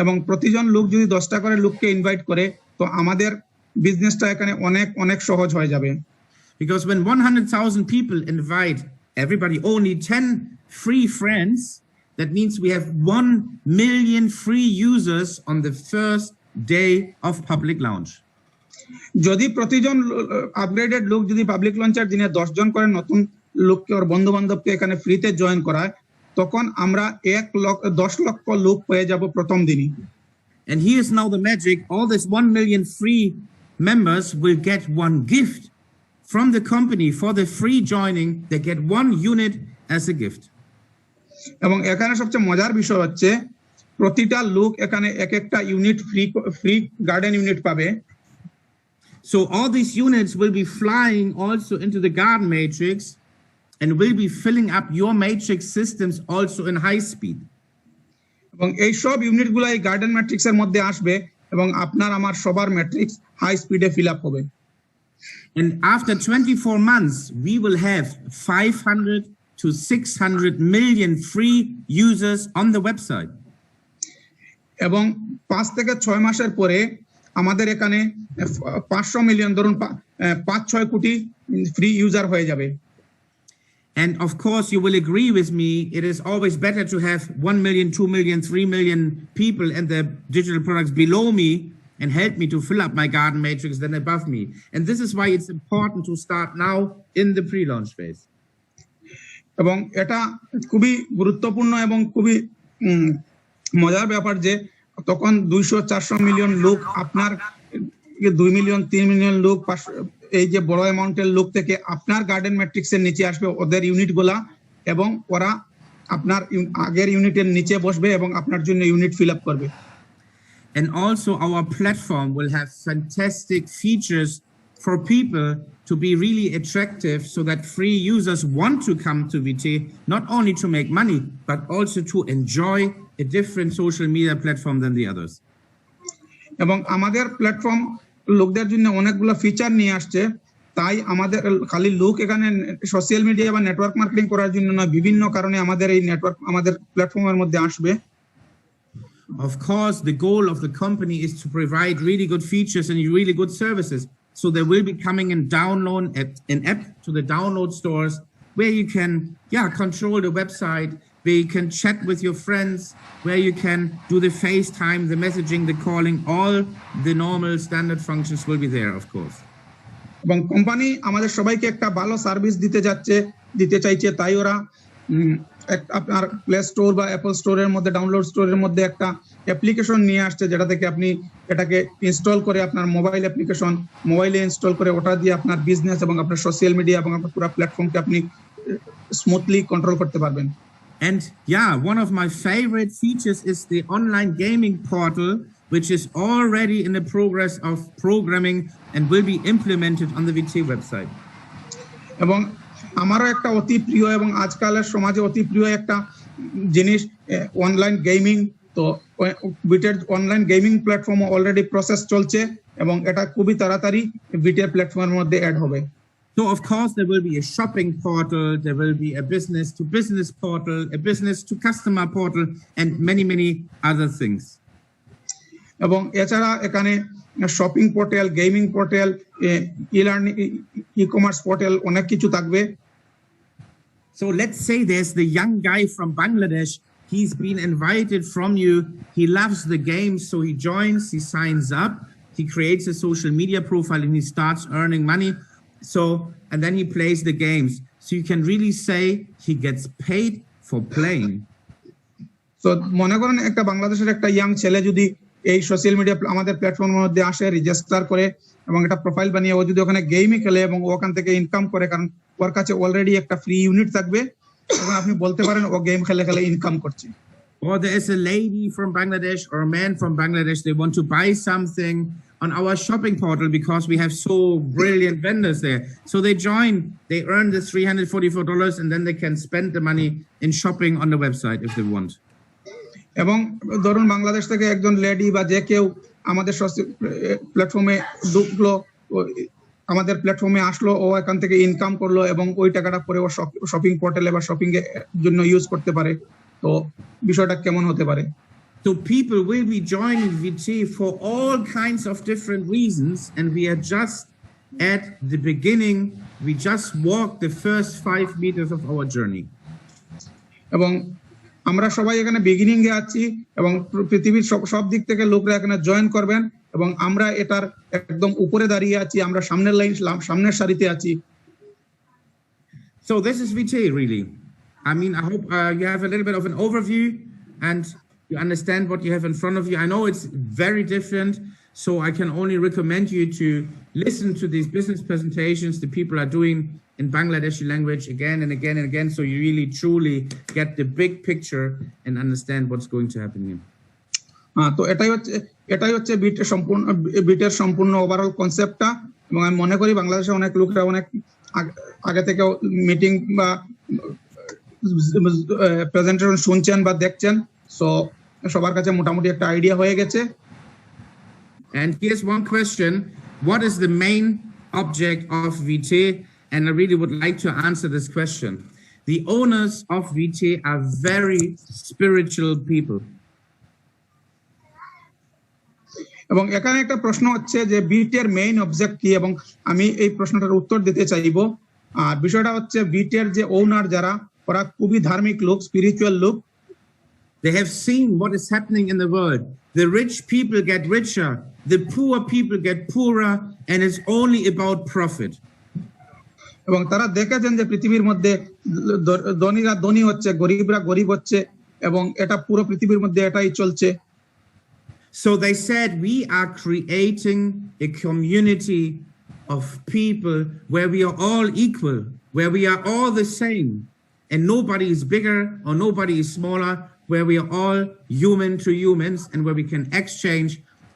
এবং প্রতিজন লোক যদি 10টা করে লোককে ইনভাইট করে, তো আমাদের বিজনেসটা এখানে অনেক অনেক সহজ হয়ে যাবে। Because when 100,000 people invite everybody only 10 free friends, that means we have 1 million free users on the first day of public launch. যদি প্রতিজন আপগ্রেডেড লোক যদি পাবলিক লঞ্চের দিনে 10 জন করে নতুন লোককে ওর বন্ধু বান্ধবকে এখানে ফ্রিতে জয়েন করায়, তখন আমরা 10 লক্ষ লোক পেয়ে যাব প্রথম দিনই। And here's now the magic. All this 1 million free members will get one gift from the company for the free joining. They get 1 unit as a gift. এবং এখানে সবচেয়ে মজার বিষয় হচ্ছে প্রতিটা লোক এখানে এক একটা ইউনিট ফ্রি গার্ডেন ইউনিট পাবে। So all these units will be flying also into the garden matrix and will be filling up your matrix systems also in high speed. এবং এই সব ইউনিটগুলো এই গার্ডেন ম্যাট্রিক্সের মধ্যে আসবে এবং আপনার আমার সবার ম্যাট্রিক্স হাই স্পিডে ফিল আপ হবে। And after 24 months, we will have 500 to 600 million free users on the website. এবং 5 থেকে 6 মাসের পরে আমাদের এখানে 500 মিলিয়ন, ধরুন 5-6 কোটি ফ্রি ইউজার হয়ে যাবে। And of course, you will agree with me, it is always better to have 1 million, 2 million, 3 million people and their digital products below me and help me to fill up my garden matrix than above me. And this is why it's important to start now in the pre-launch phase. এবং এটা খুবই গুরুত্বপূর্ণ এবং খুবই মজার ব্যাপার যে তখন 200-400 মিলিয়ন লোক আপনার 2 মিলিয়ন 3 মিলিয়ন লোক এই যে বড় অ্যামাউন্টের লোক থেকে আপনার গার্ডেন ম্যাট্রিক্সের নিচে আসবে ওদের ইউনিটগুলা, এবং ওরা আপনার আগের ইউনিটের নিচে বসবে এবং আপনার জন্য ইউনিট ফিল আপ করবে। And also our platform will have fantastic features for people to be really attractive so that free users want to come to VT, not only to make money, but also to enjoy a different social media platform than the others. এবং আমাদের platform লোকদের জন্য অনেকগুলো feature নিয়ে আসছে, তাই আমাদের খালি লোক এখানে সোশ্যাল মিডিয়া বা নেটওয়ার্ক মার্কেটিং করার জন্য না, বিভিন্ন কারণে আমাদের এই নেটওয়ার্ক আমাদের প্ল্যাটফর্মের মধ্যে আসবে। Of course, the goal of the company is to provide really good features and really good services. So they will be coming and download an app to the download stores where you can, control the website, where you can chat with your friends, where you can do the FaceTime, the messaging, the calling, all the normal standard functions will be there, of course. এবং company আমাদের সবাইকে একটা ভালো service দিতে চাইছে, তাই ওরা আপনার প্লে স্টোর বা অ্যাপল স্টোরের মধ্যে ডাউনলোড স্টোরের মধ্যে একটা অ্যাপ্লিকেশন নিয়ে আসছে, যেটা থেকে আপনি এটাকে ইনস্টল করে আপনার মোবাইলে ইনস্টল করে ওটা দিয়ে আপনার বিজনেস এবং আপনার সোশ্যাল মিডিয়া এবং আপনার পুরো প্ল্যাটফর্মকে আপনি স্মুথলি কন্ট্রোল করতে পারবেন। And one of my favorite features is the online gaming portal, which is already in the progress of programming and will be implemented on the VT website. এবং আমারও একটা অতি প্রিয় এবং আজকালের সমাজে অতি প্রিয় একটা জিনিস অনলাইন গেমিং। তো বিটের online gaming platform already process চলছে এবং এটা খুবই তাড়াতাড়ি বিটের প্ল্যাটফর্মের মধ্যে অ্যাড হবে। So of course there will be a shopping portal, there will be a business to business portal, a business to customer portal, and many other things. এবং এছাড়া এখানে shopping portal, gaming portal, e-learning, e-commerce portal অনেক কিছু থাকবে। So let's say there's the young guy from Bangladesh. He's been invited from you. He loves the game, so he joins, he signs up, he creates a social media profile, and he starts earning money. So, and then he plays the games. So you can really say he gets paid for playing. তো মনে করেন একটা বাংলাদেশের একটা young ছেলে যদি এই social media আমাদের প্ল্যাটফর্মের মধ্যে আসে, রেজিস্টার করে এবং একটা প্রোফাইল বানিয়ে ও যদি ওখানে গেমই খেলে এবং ওখান থেকে ইনকাম করে, কারণ ওর কাছে অলরেডি একটা ফ্রি ইউনিট থাকবে এবং আপনি বলতে পারেন ও গেম খেলে খেলে ইনকাম করছে। Or there's a lady from Bangladesh or a man from Bangladesh, they want to buy something on our shopping portal because we have so brilliant vendors there. So they join, they earn the $344 and then they can spend the money in shopping on the website if they want. এবং ধরুন বাংলাদেশ থেকে একজন lady বা যে কেউ আমাদের প্ল্যাটফর্মে ঢুকলো, আমাদের প্ল্যাটফর্মে আসলো, ও এখান থেকে ইনকাম করলো এবং ওই টাকাটা পরে ও শপিং পোর্টালে বা শপিং এর জন্য ইউজ করতে পারে। তো বিষয়টা কেমন হতে পারে? So people will be joining VT for all kinds of different reasons, and we are just at the beginning. We just walked the first 5 meters of our journey. এবং আমরা সবাই এখানে বিগিনিং এ আছি এবং পৃথিবীর সব দিক থেকে লোকরা এখানে জয়েন করবেন এবং আমরা এটার একদম উপরে দাঁড়িয়ে আছি, আমরা সামনের সারিতে আছি। So this is VT really. I mean, I hope you have a little bit of an overview and you understand what you have in front of you. I know it's very different, so I can only recommend you to listen to these business presentations the people are doing in Bangladeshi language again and again and again, so you really truly get the big picture and understand what's going to happen here. তো এটাই হচ্ছে বিটের সম্পূর্ণ overall কনসেপ্টটা। এবং আমি মনে করি বাংলাদেশে অনেক লোকরা অনেক আগে থেকে মিটিং বা প্রেজেন্টেশন শুনছেন বা দেখছেন, সো সবার কাছে মোটামুটি একটা আইডিয়া হয়ে গেছে। And here's one question: what is the main object of VT? And I really would like to answer this question. The owners of VT are very spiritual people. এবং এখানে একটা প্রশ্ন হচ্ছে যে বিটের মেইন অবজেক্ট কি, এবং আমি এই প্রশ্নটার উত্তর দিতে চাইবো। আর বিষয়টা হচ্ছে বিটের যে ওনার যারা, ওরা খুবই ধার্মিক লোক, স্পিরিচুয়াল লোক। They have seen what is happening in the world. The rich people get richer, the poor people get poorer, and it's only about profit. এবং তারা দেখেছেন যে পৃথিবীর মধ্যে ধনীরা ধনী হচ্ছে, গরিবরা গরিব হচ্ছে, এবং এটা পুরো পৃথিবীর মধ্যে এটাই চলছে। So they said, we are creating a community of people where we are all equal, where we are all the same, and nobody is bigger or nobody is smaller, where we are all human to humans, and where we can exchange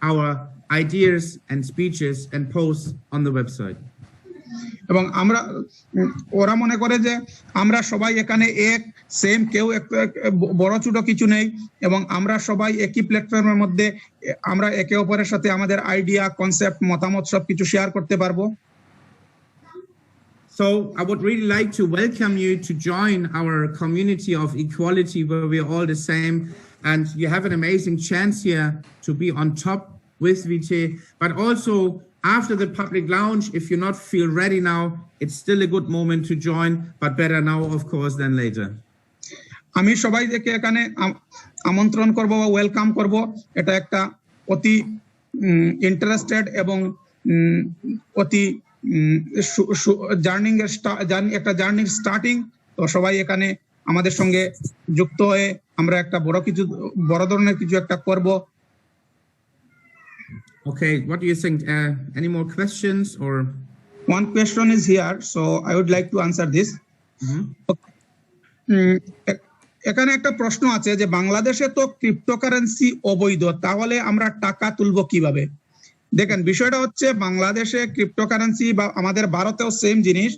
our ideas and speeches and posts on the website. এবং ওরা মনে করে যে আমরা সবাই এখানে এক same, কেউ বড় ছোট কিছু নেই, এবং আমরা সবাই একই প্ল্যাটফর্মের মধ্যে আমরা একে অপরের সাথে আমাদের আইডিয়া, কনসেপ্ট, মতামত সবকিছু শেয়ার করতে পারবো। So I would really like to welcome you to join our community of equality where we are all the same, and you have an amazing chance here to be on top with VT, but also after the public launch, if you not feel ready now, it's still a good moment to join, but better now, of course, than later. আমি সবাইকে এখানে আমন্ত্রণ করব বা welcome করব। এটা একটা অতি ইন্টারেস্টেড এবং অতি জার্নির স্টার্টিং। তো সবাই এখানে আমাদের সঙ্গে যুক্ত হয়ে আমরা একটা বড় ধরনের কিছু একটা করব। Okay, what do you think? Any more questions or? One question is here, so I would like to answer this. এখানে একটা প্রশ্ন আছে যে বাংলাদেশে তো ক্রিপ্টোকারেন্সি অবৈধ, তাহলে আমরা টাকা তুলবো কিভাবে? দেখেন, বিষয়টা হচ্ছে বাংলাদেশে ক্রিপ্টোকারেন্সি বা আমাদের ভারতেও সেম জিনিস,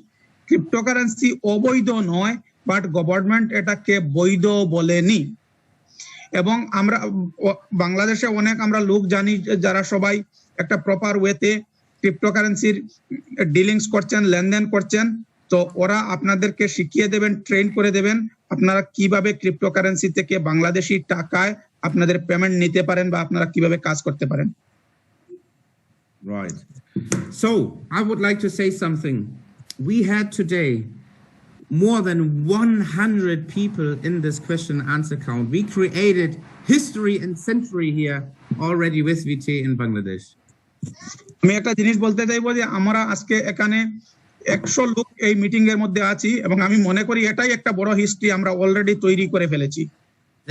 ক্রিপ্টোকারেন্সি অবৈধ নয়, বাট গভর্নমেন্ট এটাকে বৈধ বলেনি। এবং আমরা বাংলাদেশে অনেক আমরা লোক জানি যারা সবাই একটা প্রপার ওয়েতে ক্রিপ্টোকারেন্সির ডিলিংস করছেন, লেনদেন করছেন। তো ওরা আপনাদেরকে শিখিয়ে দেবেন, ট্রেন করে দেবেন আপনারা কিভাবে ক্রিপ্টোকারেন্সি থেকে বাংলাদেশি টাকায় আপনাদের পেমেন্ট নিতে পারেন বা আপনারা কিভাবে কাজ করতে পারেন। Right. So I would like to say something. We had today more than 100 people in this question and answer count. We created history and century here already with VT in Bangladesh. আমি একটা জিনিস বলতে চাইবো যে আমরা আজকে এখানে 100 লোক এই মিটিং এর মধ্যে আছি এবং আমি মনে করি এটাই একটা বড় হিস্ট্রি আমরা অলরেডি তৈরি করে ফেলেছি।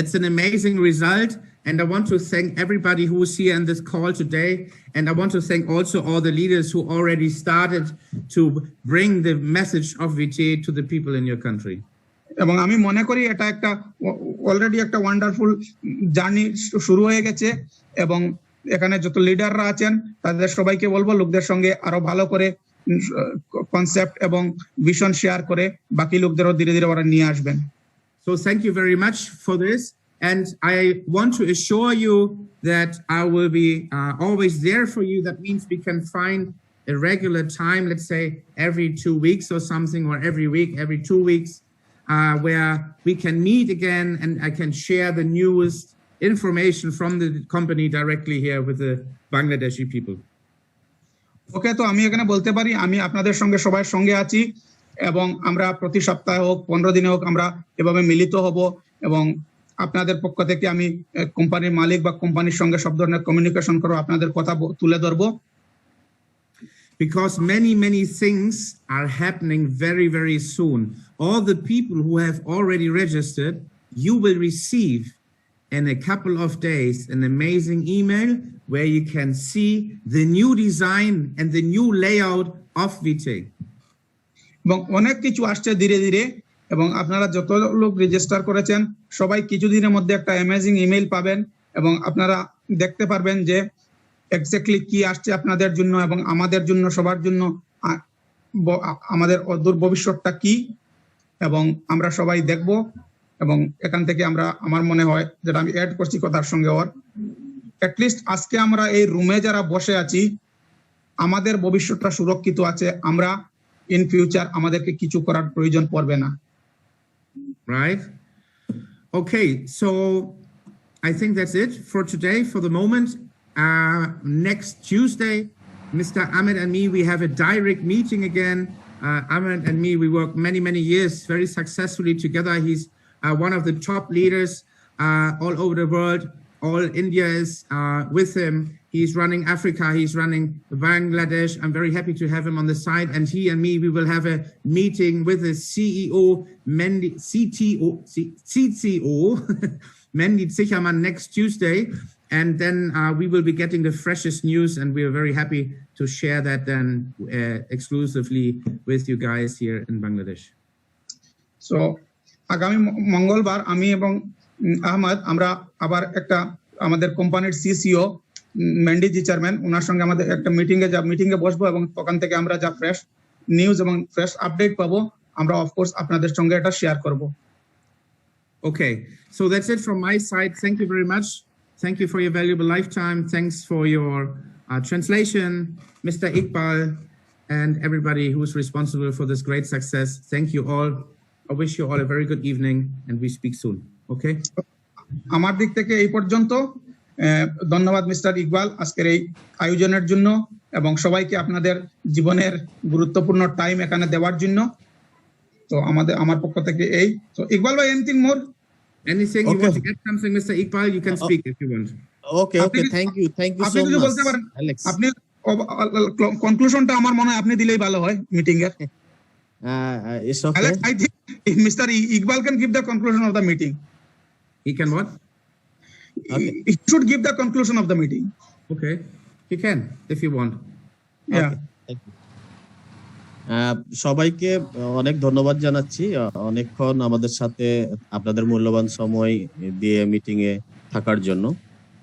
It's an amazing result, and I want to thank everybody who is here in this call today, and I want to thank also all the leaders who already started to bring the message of VT to the people in your country. এবং আমি মনে করি এটা একটা already একটা wonderful journey শুরু হয়ে গেছে এবং এখানে যত লিডাররা আছেন তাদের সবাইকে বলবো লোকদের সঙ্গে আরো ভালো করে কনসেপ্ট এবং ভিশন শেয়ার করে বাকি লোকদেরও ধীরে ধীরে ওরা নিয়ে আসবেন। So thank you very much for this. And I want to assure you that I will be always there for you. That means we can find a regular time, let's say every 2 weeks or something, or every week, every 2 weeks, where we can meet again and I can share the newest information from the company directly here with the Bangladeshi people. ওকে, তো আমি এখানে বলতে পারি আমি আপনাদের সঙ্গে সবার সঙ্গে আছি এবং আমরা প্রতি সপ্তাহে হোক 15 দিনে হোক আমরা এভাবে মিলিত হব এবং আপনাদের পক্ষ থেকে আমি কোম্পানির মালিক বা কোম্পানির সঙ্গে সব ধরনের কমিউনিকেশন করব, আপনাদের কথা তুলে ধরবো। Because many things are happening very, very soon. All the people who have already registered, you will receive in a couple of days an amazing email where you can see the new design and the new layout of VT. এবং অনেক কিছু আসছে ধীরে ধীরে এবং আপনারা যত লোক রেজিস্টার করেছেন সবাই কিছুদিনের মধ্যে একটা অ্যামেজিং ইমেল পাবেন এবং আপনারা দেখতে পারবেন যে এক্স্যাক্টলি কি আসছে আপনাদের জন্য এবং আমাদের জন্য সবার জন্য আমাদের অদূর ভবিষ্যৎটা কি এবং আমরা সবাই দেখব এবং এখান থেকে আমরা আমার মনে হয় যেটা আমি অ্যাড করছি কথার সঙ্গে ওর অ্যাটলিস্ট আজকে আমরা এই রুমে যারা বসে আছি আমাদের ভবিষ্যৎটা সুরক্ষিত আছে, আমরা ইন ফিউচার আমাদেরকে কিছু করার প্রয়োজন পড়বে না। Right? Okay, so I think that's it for today for the moment. Next Tuesday, Mr. Ahmed and me, we have a direct meeting again. Ahmed and me, we work many years very successfully together. He's one of the top leaders all over the world. All India is with him. He's running Africa. He's running Bangladesh. I'm very happy to have him on the side. And he and me, we will have a meeting with the CTO, Mendy Zicherman next Tuesday. And then we will be getting the freshest news. And we are very happy to share that then exclusively with you guys here in Bangladesh. So, আগামী মঙ্গলবার আমি এবং আহমদ আমরা আবার একটা আমাদের কোম্পানির সিসিও Mendy জিচারম্যান ওনার সঙ্গে আমাদের একটা মিটিংয়ে বসবো এবং তখন থেকে আমরা যা ফ্রেশ নিউজ এবং ফ্রেশ আপডেট পাবো আমরা অফকোর্স আপনাদের সঙ্গে এটা শেয়ার করব। Okay, so that's it from my side. Thank you very much. Thank you for your valuable lifetime. Thanks for your translation, Mr. Iqbal, and everybody who is responsible for this great success. Thank you all. I wish you all a very good evening and we speak soon. Okay? আমার দিক থেকে এই পর্যন্ত। ধন্যবাদ mister Iqbal আজকের এই আয়োজনের জন্য এবং সবাইকে আপনাদের জীবনের গুরুত্বপূর্ণ টাইম এখানে দেওয়ার জন্য। তো আমার পক্ষ থেকে এই। তো ইকবাল ভাই anything more? Anything you want to get something, Mr. Iqbal, you can speak if you want. Okay, thank you আপনি so যদি much, বলতে পারেন Alex. আপনি কনক্লুশনটা আমার মনে হয় আপনি দিলেই ভালো হয় মিটিং এর। It's okay. Alex, I think Mr. Iqbal can give the conclusion of the meeting. He can what? Okay. He should give the conclusion of the meeting. Okay, he can if you want. Yeah. Okay, thank you. সবাইকে অনেক ধন্যবাদ জানাচ্ছি অনেকক্ষণ আমাদের সাথে আপনাদের মূল্যবান সময় দিয়ে মিটিং এ থাকার জন্য।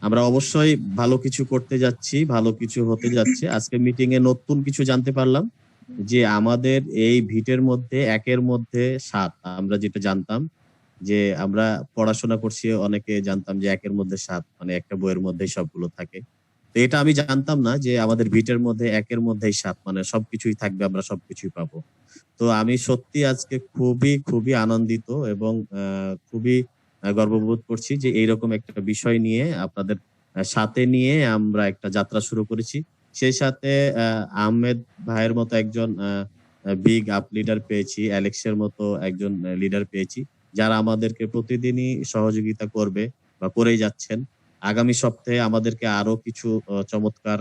আমরা অবশ্যই ভালো কিছু করতে যাচ্ছি, ভালো কিছু হতে যাচ্ছে। আজকে মিটিং এ নতুন কিছু জানতে পারলাম যে আমাদের এই ভিটের মধ্যে 1-এর মধ্যে 7। আমরা যেটা জানতাম যে আমরা পড়াশোনা করছি অনেকে জানতাম যে 1-এর মধ্যে 7 মানে একটা বইয়ের মধ্যেই সবগুলো থাকে। তো এটা আমি জানতাম না যে আমাদের ভিটের মধ্যে 1-এর মধ্যেই 7 মানে সবকিছুই থাকবে, আমরা সবকিছুই পাবো। তো আমি সত্যি আজকে খুবই আনন্দিত এবং খুবই গর্ববোধ করছি যে এইরকম একটা বিষয় নিয়ে আপনাদের সাথে নিয়ে আমরা একটা যাত্রা শুরু করেছি। সেই সাথে আহমেদ ভাইয়ের মতো একজন বিগ আপ লিডার পেয়েছি, অ্যালেক্সের মতো একজন লিডার পেয়েছি, যারা আমাদেরকে প্রতিদিনই সহযোগিতা করবে বা করেই যাচ্ছেন। আগামী সপ্তাহে আমাদেরকে আরো কিছু চমৎকার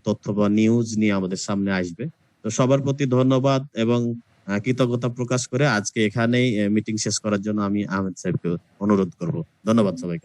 তথ্য বা নিউজ নিয়ে আমাদের সামনে আসবে। তো সবার প্রতি ধন্যবাদ এবং কৃতজ্ঞতা প্রকাশ করে আজকে এখানেই মিটিং শেষ করার জন্য আমি আহমেদ সাহেবকে অনুরোধ করব। ধন্যবাদ সবাইকে।